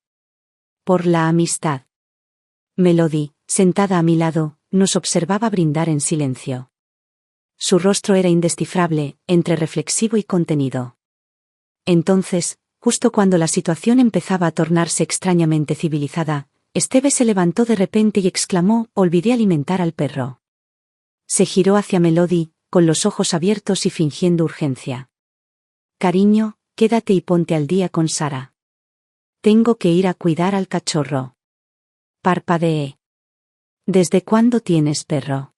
S1: Por la amistad. Melody, sentada a mi lado, nos observaba brindar en silencio. Su rostro era indescifrable, entre reflexivo y contenido. Entonces, justo cuando la situación empezaba a tornarse extrañamente civilizada, Esteve se levantó de repente y exclamó: «Olvidé alimentar al perro». Se giró hacia Melody, con los ojos abiertos y fingiendo urgencia. «Cariño, quédate y ponte al día con Sara. Tengo que ir a cuidar al cachorro». Parpadeé. «¿Desde cuándo tienes perro?»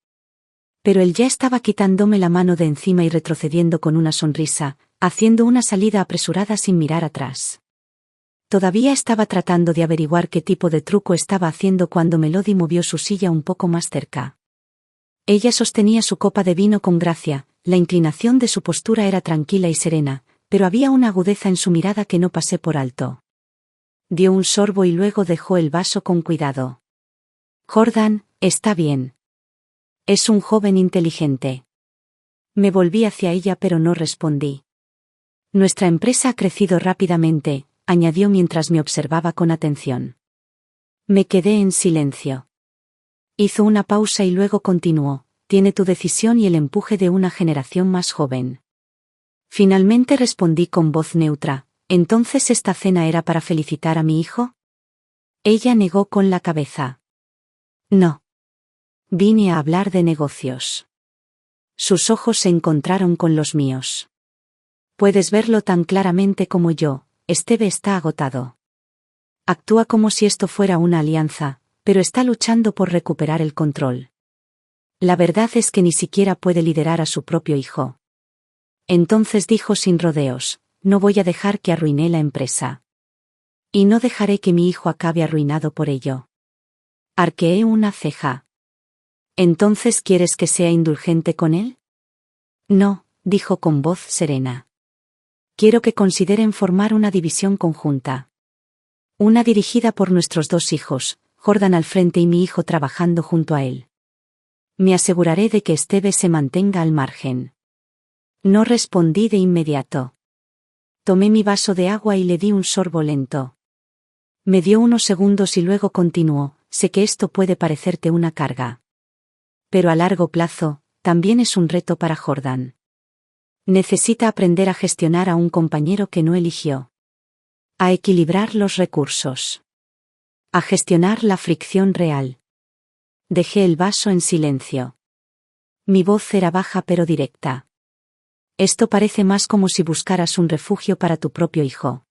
S1: Pero él ya estaba quitándome la mano de encima y retrocediendo con una sonrisa, haciendo una salida apresurada sin mirar atrás. Todavía estaba tratando de averiguar qué tipo de truco estaba haciendo cuando Melody movió su silla un poco más cerca. Ella sostenía su copa de vino con gracia, la inclinación de su postura era tranquila y serena, pero había una agudeza en su mirada que no pasé por alto. Dio un sorbo y luego dejó el vaso con cuidado. «Jordan, está bien. Es un joven inteligente». Me volví hacia ella pero no respondí. «Nuestra empresa ha crecido rápidamente», añadió mientras me observaba con atención. Me quedé en silencio. Hizo una pausa y luego continuó: «Tiene tu decisión y el empuje de una generación más joven». Finalmente respondí con voz neutra: «¿Entonces esta cena era para felicitar a mi hijo?» Ella negó con la cabeza. «No. Vine a hablar de negocios». Sus ojos se encontraron con los míos. «Puedes verlo tan claramente como yo. Esteve está agotado. Actúa como si esto fuera una alianza, pero está luchando por recuperar el control. La verdad es que ni siquiera puede liderar a su propio hijo». Entonces dijo sin rodeos: «No voy a dejar que arruine la empresa. Y no dejaré que mi hijo acabe arruinado por ello». Arqueé una ceja. «¿Entonces quieres que sea indulgente con él?» «No», dijo con voz serena. «Quiero que consideren formar una división conjunta. Una dirigida por nuestros dos hijos, Jordan al frente y mi hijo trabajando junto a él. Me aseguraré de que Esteve se mantenga al margen. No respondí de inmediato. Tomé mi vaso de agua y le di un sorbo lento. Me dio unos segundos y luego continuó: sé que esto puede parecerte una carga. Pero a largo plazo, también es un reto para Jordan. Necesita aprender a gestionar a un compañero que no eligió. A equilibrar los recursos. A gestionar la fricción real. Dejé el vaso en silencio. Mi voz era baja pero directa. Esto parece más como si buscaras un refugio para tu propio hijo.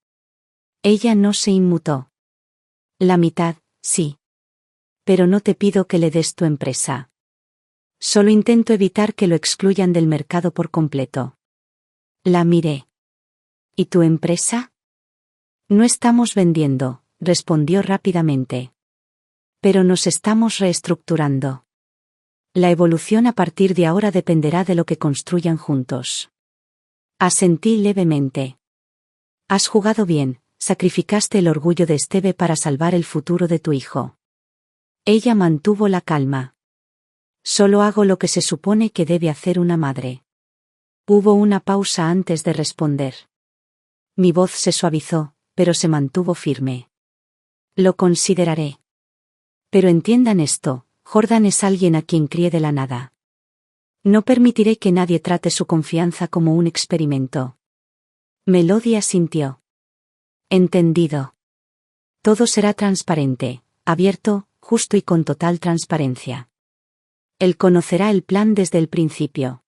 S1: Ella no se inmutó. La mitad, sí. Pero no te pido que le des tu empresa. Solo intento evitar que lo excluyan del mercado por completo. La miré. ¿Y tu empresa? No estamos vendiendo, respondió rápidamente. Pero nos estamos reestructurando. La evolución a partir de ahora dependerá de lo que construyan juntos. Asentí levemente. Has jugado bien, sacrificaste el orgullo de Esteve para salvar el futuro de tu hijo. Ella mantuvo la calma. Solo hago lo que se supone que debe hacer una madre. Hubo una pausa antes de responder. Mi voz se suavizó, pero se mantuvo firme. Lo consideraré. Pero entiendan esto, Jordan es alguien a quien crié de la nada. No permitiré que nadie trate su confianza como un experimento. Melody asintió. Entendido. Todo será transparente, abierto, justo y con total transparencia. Él conocerá el plan desde el principio.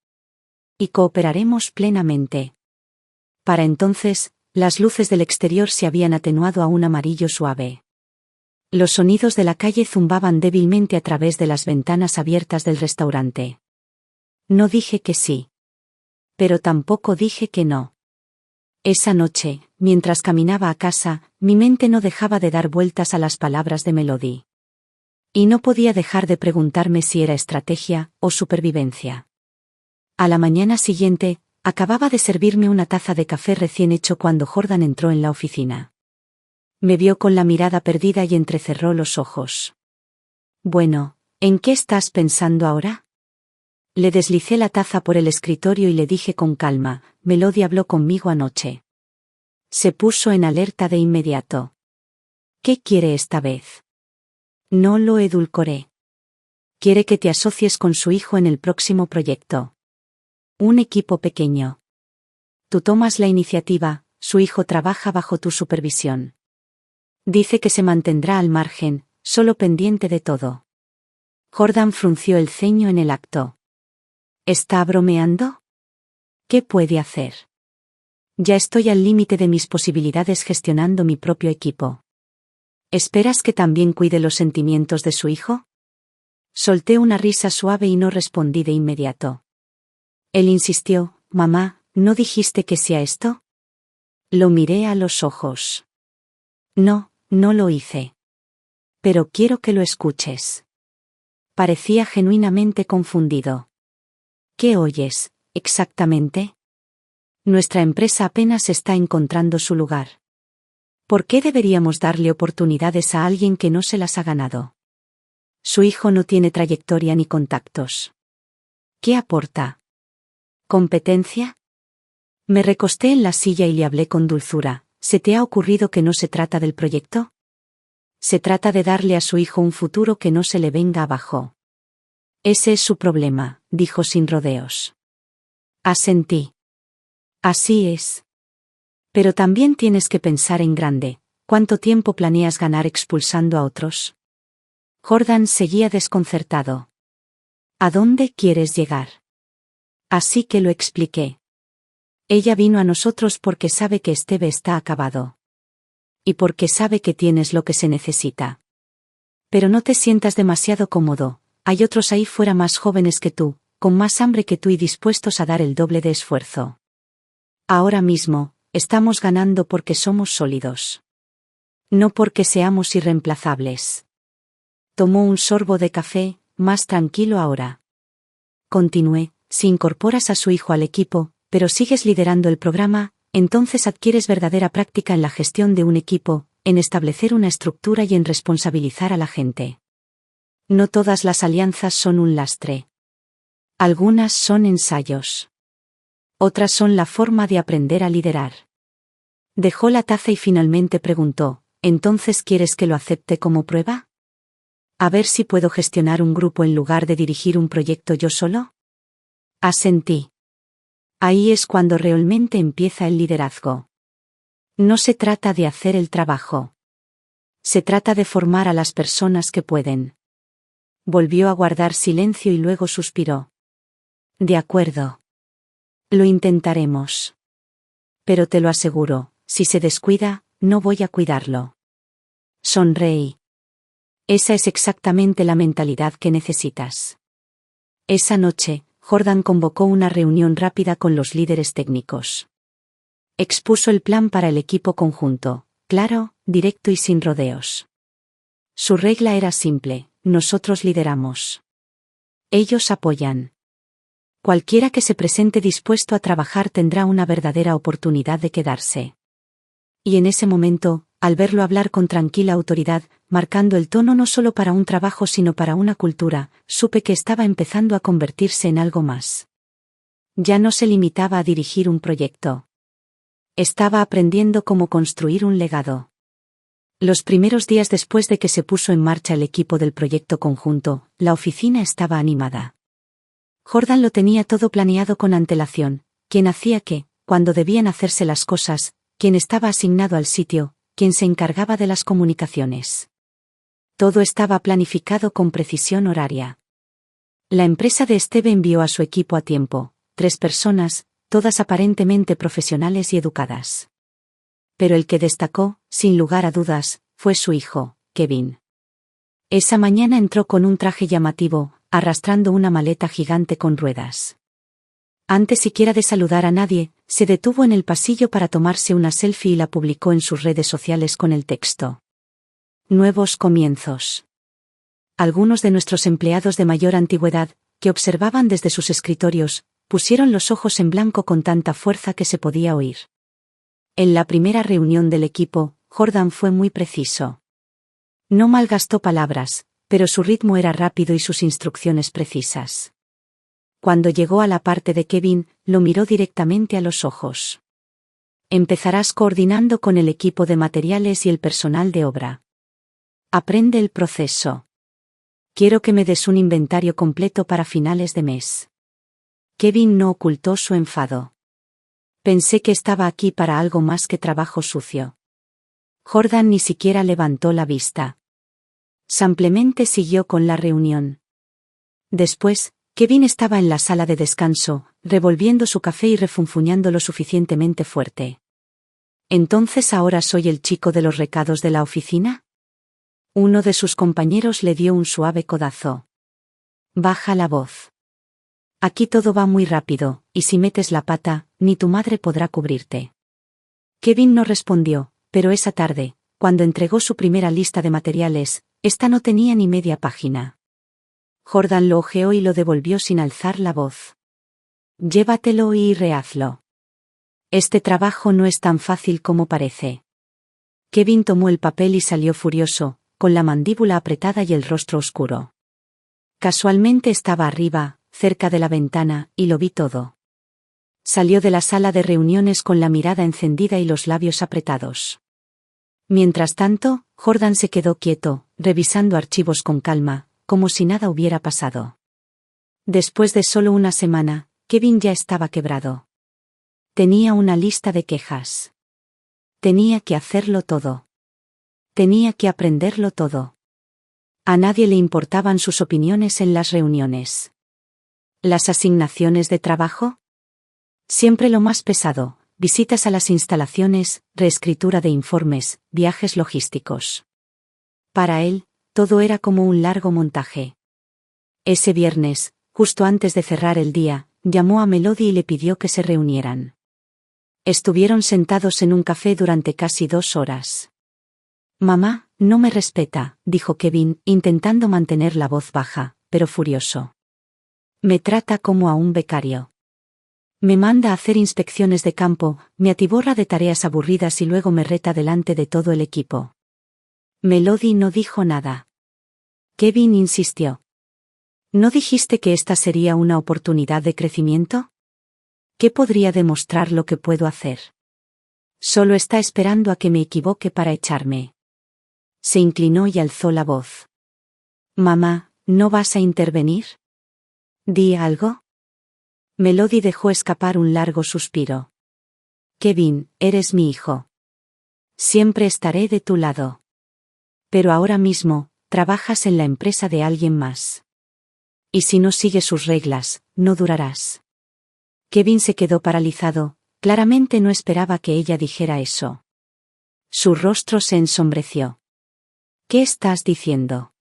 S1: Y cooperaremos plenamente. Para entonces, las luces del exterior se habían atenuado a un amarillo suave. Los sonidos de la calle zumbaban débilmente a través de las ventanas abiertas del restaurante. No dije que sí. Pero tampoco dije que no. Esa noche, mientras caminaba a casa, mi mente no dejaba de dar vueltas a las palabras de Melody. Y no podía dejar de preguntarme si era estrategia o supervivencia. A la mañana siguiente, acababa de servirme una taza de café recién hecho cuando Jordan entró en la oficina. Me vio con la mirada perdida y entrecerró los ojos. Bueno, ¿en qué estás pensando ahora? Le deslicé la taza por el escritorio y le dije con calma: Melody habló conmigo anoche. Se puso en alerta de inmediato. ¿Qué quiere esta vez? No lo edulcoré. Quiere que te asocies con su hijo en el próximo proyecto. Un equipo pequeño. Tú tomas la iniciativa, su hijo trabaja bajo tu supervisión. Dice que se mantendrá al margen, solo pendiente de todo. Jordan frunció el ceño en el acto. ¿Está bromeando? ¿Qué puede hacer? Ya estoy al límite de mis posibilidades gestionando mi propio equipo. ¿Esperas que también cuide los sentimientos de su hijo? Solté una risa suave y no respondí de inmediato. Él insistió: mamá, ¿no dijiste que sí a esto? Lo miré a los ojos. No, no lo hice. Pero quiero que lo escuches. Parecía genuinamente confundido. ¿Qué oyes, exactamente? Nuestra empresa apenas está encontrando su lugar. ¿Por qué deberíamos darle oportunidades a alguien que no se las ha ganado? Su hijo no tiene trayectoria ni contactos. ¿Qué aporta? ¿Competencia? Me recosté en la silla y le hablé con dulzura. ¿Se te ha ocurrido que no se trata del proyecto? Se trata de darle a su hijo un futuro que no se le venga abajo. Ese es su problema, dijo sin rodeos. Asentí. Así es. Pero también tienes que pensar en grande. ¿Cuánto tiempo planeas ganar expulsando a otros? Jordan seguía desconcertado. ¿A dónde quieres llegar? Así que lo expliqué. Ella vino a nosotros porque sabe que Esteve está acabado. Y porque sabe que tienes lo que se necesita. Pero no te sientas demasiado cómodo, hay otros ahí fuera más jóvenes que tú, con más hambre que tú y dispuestos a dar el doble de esfuerzo. Ahora mismo, estamos ganando porque somos sólidos. No porque seamos irreemplazables. Tomó un sorbo de café, más tranquilo ahora. Continué: si incorporas a su hijo al equipo, pero sigues liderando el programa, entonces adquieres verdadera práctica en la gestión de un equipo, en establecer una estructura y en responsabilizar a la gente. No todas las alianzas son un lastre. Algunas son ensayos. Otras son la forma de aprender a liderar. Dejó la taza y finalmente preguntó, ¿entonces quieres que lo acepte como prueba? A ver si puedo gestionar un grupo en lugar de dirigir un proyecto yo solo. Asentí. Ahí es cuando realmente empieza el liderazgo. No se trata de hacer el trabajo. Se trata de formar a las personas que pueden. Volvió a guardar silencio y luego suspiró. De acuerdo. Lo intentaremos. Pero te lo aseguro, si se descuida, no voy a cuidarlo. Sonreí. Esa es exactamente la mentalidad que necesitas. Esa noche, Jordan convocó una reunión rápida con los líderes técnicos. Expuso el plan para el equipo conjunto, claro, directo y sin rodeos. Su regla era simple: nosotros lideramos. Ellos apoyan. Cualquiera que se presente dispuesto a trabajar tendrá una verdadera oportunidad de quedarse. Y en ese momento, al verlo hablar con tranquila autoridad, marcando el tono no solo para un trabajo sino para una cultura, supe que estaba empezando a convertirse en algo más. Ya no se limitaba a dirigir un proyecto. Estaba aprendiendo cómo construir un legado. Los primeros días después de que se puso en marcha el equipo del proyecto conjunto, la oficina estaba animada. Jordan lo tenía todo planeado con antelación: quién hacía qué, cuándo debían hacerse las cosas, quién estaba asignado al sitio, quién se encargaba de las comunicaciones. Todo estaba planificado con precisión horaria. La empresa de Steve envió a su equipo a tiempo, 3 personas, todas aparentemente profesionales y educadas. Pero el que destacó, sin lugar a dudas, fue su hijo, Kevin. Esa mañana entró con un traje llamativo, arrastrando una maleta gigante con ruedas. Antes siquiera de saludar a nadie, se detuvo en el pasillo para tomarse una selfie y la publicó en sus redes sociales con el texto: Nuevos comienzos. Algunos de nuestros empleados de mayor antigüedad, que observaban desde sus escritorios, pusieron los ojos en blanco con tanta fuerza que se podía oír. En la primera reunión del equipo, Jordan fue muy preciso. No malgastó palabras, pero su ritmo era rápido y sus instrucciones precisas. Cuando llegó a la parte de Kevin, lo miró directamente a los ojos. Empezarás coordinando con el equipo de materiales y el personal de obra. Aprende el proceso. Quiero que me des un inventario completo para finales de mes. Kevin no ocultó su enfado. Pensé que estaba aquí para algo más que trabajo sucio. Jordan ni siquiera levantó la vista. Simplemente siguió con la reunión. Después, Kevin estaba en la sala de descanso, revolviendo su café y refunfuñando lo suficientemente fuerte. ¿Entonces ahora soy el chico de los recados de la oficina? Uno de sus compañeros le dio un suave codazo. Baja la voz. Aquí todo va muy rápido, y si metes la pata, ni tu madre podrá cubrirte. Kevin no respondió, pero esa tarde, cuando entregó su primera lista de materiales, esta no tenía ni media página. Jordan lo hojeó y lo devolvió sin alzar la voz. Llévatelo y rehazlo. Este trabajo no es tan fácil como parece. Kevin tomó el papel y salió furioso, con la mandíbula apretada y el rostro oscuro. Casualmente estaba arriba, cerca de la ventana, y lo vi todo. Salió de la sala de reuniones con la mirada encendida y los labios apretados. Mientras tanto, Jordan se quedó quieto, revisando archivos con calma, como si nada hubiera pasado. Después de solo una semana, Kevin ya estaba quebrado. Tenía una lista de quejas. Tenía que hacerlo todo. Tenía que aprenderlo todo. A nadie le importaban sus opiniones en las reuniones. ¿Las asignaciones de trabajo? Siempre lo más pesado: visitas a las instalaciones, reescritura de informes, viajes logísticos. Para él, todo era como un largo montaje. Ese viernes, justo antes de cerrar el día, llamó a Melody y le pidió que se reunieran. Estuvieron sentados en un café durante casi 2 horas. Mamá, no me respeta, dijo Kevin, intentando mantener la voz baja, pero furioso. Me trata como a un becario. Me manda a hacer inspecciones de campo, me atiborra de tareas aburridas y luego me reta delante de todo el equipo. Melody no dijo nada. Kevin insistió. ¿No dijiste que esta sería una oportunidad de crecimiento? ¿Qué podría demostrar lo que puedo hacer? Solo está esperando a que me equivoque para echarme. Se inclinó y alzó la voz. Mamá, ¿no vas a intervenir? ¿Di algo? Melody dejó escapar un largo suspiro. Kevin, eres mi hijo. Siempre estaré de tu lado. Pero ahora mismo, trabajas en la empresa de alguien más. Y si no sigues sus reglas, no durarás. Kevin se quedó paralizado, claramente no esperaba que ella dijera eso. Su rostro se ensombreció. ¿Qué estás diciendo?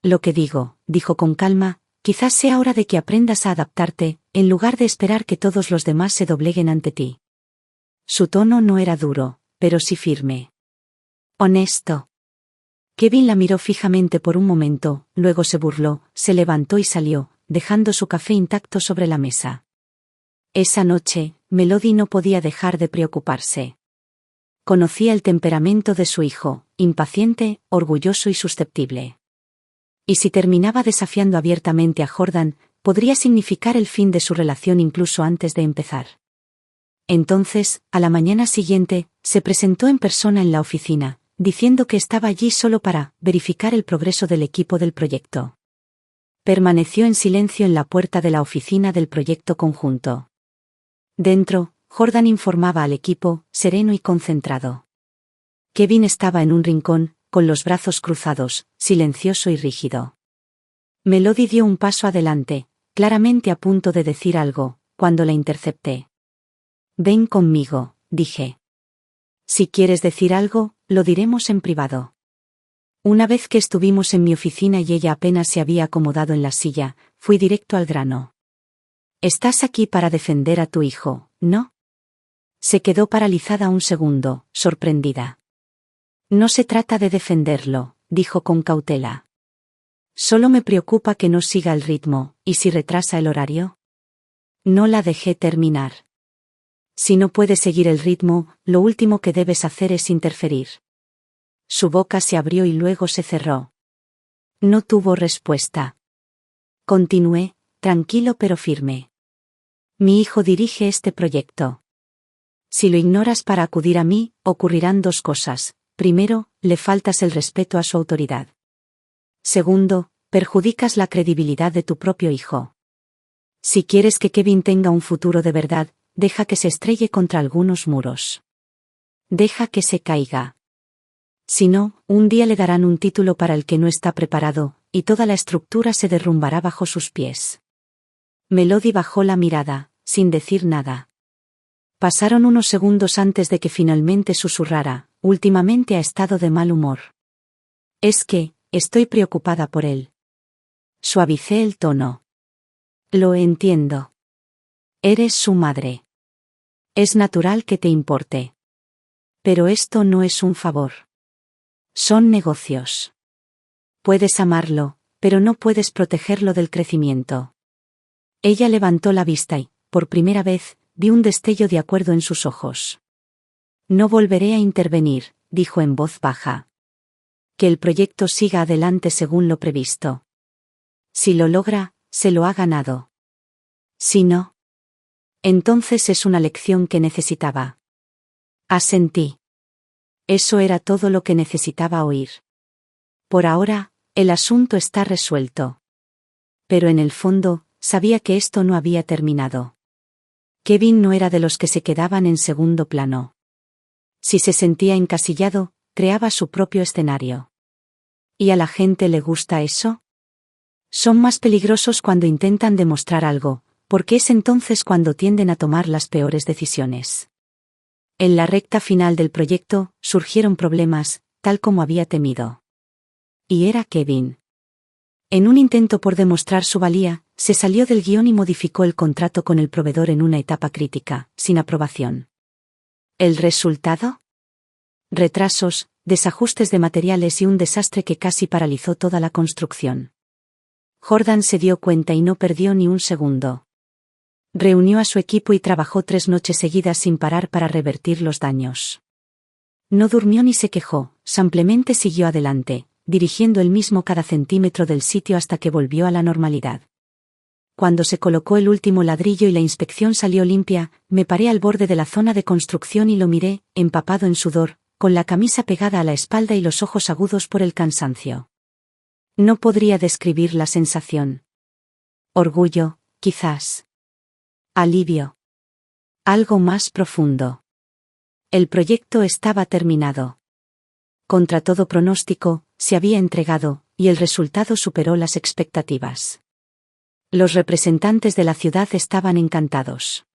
S1: Lo que digo, dijo con calma, quizás sea hora de que aprendas a adaptarte, en lugar de esperar que todos los demás se dobleguen ante ti. Su tono no era duro, pero sí firme. Honesto. Kevin la miró fijamente por un momento, luego se burló, se levantó y salió, dejando su café intacto sobre la mesa. Esa noche, Melody no podía dejar de preocuparse. Conocía el temperamento de su hijo, impaciente, orgulloso y susceptible. Y si terminaba desafiando abiertamente a Jordan, podría significar el fin de su relación incluso antes de empezar. Entonces, a la mañana siguiente, se presentó en persona en la oficina, diciendo que estaba allí solo para verificar el progreso del equipo del proyecto. Permaneció en silencio en la puerta de la oficina del proyecto conjunto. Dentro, Jordan informaba al equipo, sereno y concentrado. Kevin estaba en un rincón, con los brazos cruzados, silencioso y rígido. Melody dio un paso adelante, claramente a punto de decir algo, cuando la intercepté. Ven conmigo, dije. Si quieres decir algo, lo diremos en privado. Una vez que estuvimos en mi oficina y ella apenas se había acomodado en la silla, fui directo al grano. Estás aquí para defender a tu hijo, ¿no? Se quedó paralizada un segundo, sorprendida. No se trata de defenderlo, dijo con cautela. Solo me preocupa que no siga el ritmo, ¿y si retrasa el horario? No la dejé terminar. Si no puedes seguir el ritmo, lo último que debes hacer es interferir. Su boca se abrió y luego se cerró. No tuvo respuesta. Continué, tranquilo pero firme. Mi hijo dirige este proyecto. Si lo ignoras para acudir a mí, ocurrirán dos cosas. Primero, le faltas el respeto a su autoridad. Segundo, perjudicas la credibilidad de tu propio hijo. Si quieres que Kevin tenga un futuro de verdad, deja que se estrelle contra algunos muros. Deja que se caiga. Si no, un día le darán un título para el que no está preparado, y toda la estructura se derrumbará bajo sus pies. Melody bajó la mirada, sin decir nada. Pasaron unos segundos antes de que finalmente susurrara, últimamente ha estado de mal humor. Es que, estoy preocupada por él. Suavicé el tono. Lo entiendo. Eres su madre. Es natural que te importe. Pero esto no es un favor. Son negocios. Puedes amarlo, pero no puedes protegerlo del crecimiento. Ella levantó la vista y, por primera vez, vi un destello de acuerdo en sus ojos. No volveré a intervenir, dijo en voz baja. Que el proyecto siga adelante según lo previsto. Si lo logra, se lo ha ganado. Si no, entonces es una lección que necesitaba. Asentí. Eso era todo lo que necesitaba oír. Por ahora, el asunto está resuelto. Pero en el fondo, sabía que esto no había terminado. Kevin no era de los que se quedaban en segundo plano. Si se sentía encasillado, creaba su propio escenario. ¿Y a la gente le gusta eso? Son más peligrosos cuando intentan demostrar algo, porque es entonces cuando tienden a tomar las peores decisiones. En la recta final del proyecto, surgieron problemas, tal como había temido. Y era Kevin. En un intento por demostrar su valía, se salió del guión y modificó el contrato con el proveedor en una etapa crítica, sin aprobación. ¿El resultado? Retrasos, desajustes de materiales y un desastre que casi paralizó toda la construcción. Jordan se dio cuenta y no perdió ni un segundo. Reunió a su equipo y trabajó 3 noches seguidas sin parar para revertir los daños. No durmió ni se quejó, simplemente siguió adelante, dirigiendo él mismo cada centímetro del sitio hasta que volvió a la normalidad. Cuando se colocó el último ladrillo y la inspección salió limpia, me paré al borde de la zona de construcción y lo miré, empapado en sudor, con la camisa pegada a la espalda y los ojos agudos por el cansancio. No podría describir la sensación. Orgullo, quizás. Alivio. Algo más profundo. El proyecto estaba terminado. Contra todo pronóstico, se había entregado, y el resultado superó las expectativas. Los representantes de la ciudad estaban encantados.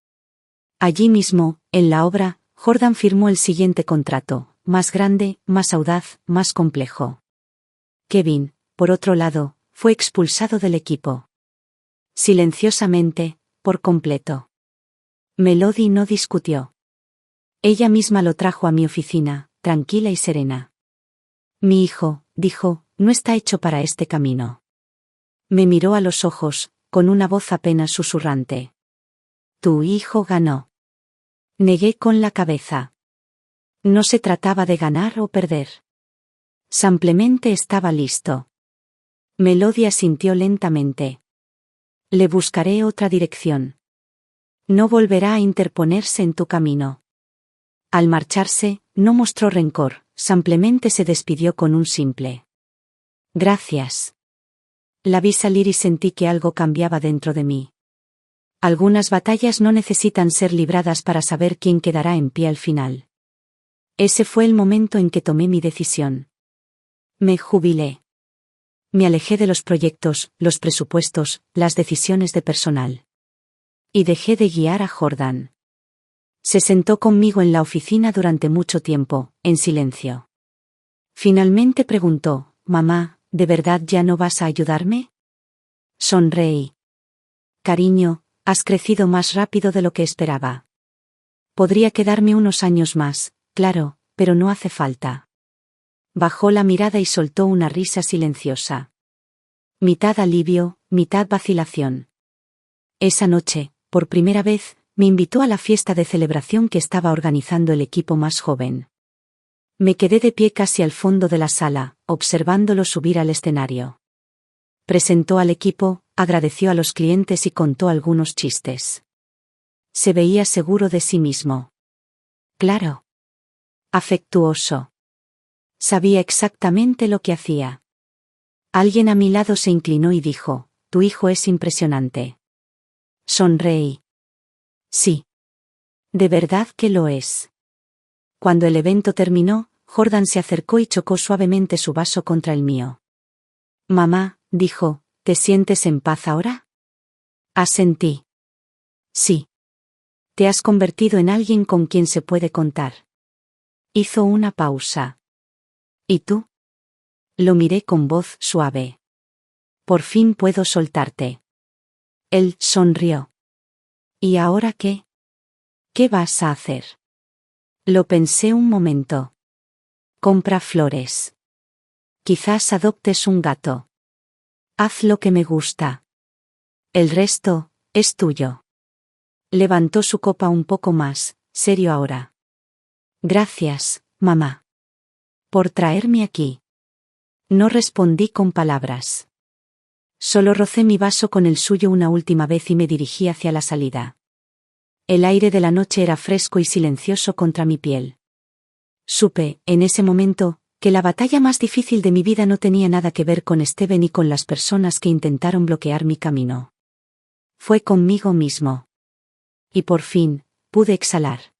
S1: Allí mismo, en la obra, Jordan firmó el siguiente contrato, más grande, más audaz, más complejo. Kevin, por otro lado, fue expulsado del equipo. Silenciosamente, por completo. Melody no discutió. Ella misma lo trajo a mi oficina, tranquila y serena. Mi hijo, dijo, no está hecho para este camino. Me miró a los ojos, con una voz apenas susurrante. Tu hijo ganó. Negué con la cabeza. No se trataba de ganar o perder. Simplemente estaba listo. Melody asintió lentamente. Le buscaré otra dirección. No volverá a interponerse en tu camino. Al marcharse, no mostró rencor, simplemente se despidió con un simple. Gracias. La vi salir y sentí que algo cambiaba dentro de mí. Algunas batallas no necesitan ser libradas para saber quién quedará en pie al final. Ese fue el momento en que tomé mi decisión. Me jubilé. Me alejé de los proyectos, los presupuestos, las decisiones de personal. Y dejé de guiar a Jordan. Se sentó conmigo en la oficina durante mucho tiempo, en silencio. Finalmente preguntó, «Mamá, ¿de verdad ya no vas a ayudarme?» Sonreí. «Cariño, has crecido más rápido de lo que esperaba. Podría quedarme unos años más, claro, pero no hace falta». Bajó la mirada y soltó una risa silenciosa. Mitad alivio, mitad vacilación. Esa noche, por primera vez, me invitó a la fiesta de celebración que estaba organizando el equipo más joven. Me quedé de pie casi al fondo de la sala, observándolo subir al escenario. Presentó al equipo, agradeció a los clientes y contó algunos chistes. Se veía seguro de sí mismo. Claro. Afectuoso. Sabía exactamente lo que hacía. Alguien a mi lado se inclinó y dijo, «Tu hijo es impresionante». Sonreí. Sí. De verdad que lo es. Cuando el evento terminó, Jordan se acercó y chocó suavemente su vaso contra el mío. «Mamá», dijo, «¿te sientes en paz ahora?» Asentí. Sí. Te has convertido en alguien con quien se puede contar. Hizo una pausa. ¿Y tú? Lo miré con voz suave. Por fin puedo soltarte. Él sonrió. ¿Y ahora qué? ¿Qué vas a hacer? Lo pensé un momento. Compra flores. Quizás adoptes un gato. Haz lo que me gusta. El resto, es tuyo. Levantó su copa un poco más, serio ahora. Gracias, mamá. Por traerme aquí. No respondí con palabras. Solo rocé mi vaso con el suyo una última vez y me dirigí hacia la salida. El aire de la noche era fresco y silencioso contra mi piel. Supe, en ese momento, que la batalla más difícil de mi vida no tenía nada que ver con Steven ni con las personas que intentaron bloquear mi camino. Fue conmigo mismo. Y por fin, pude exhalar.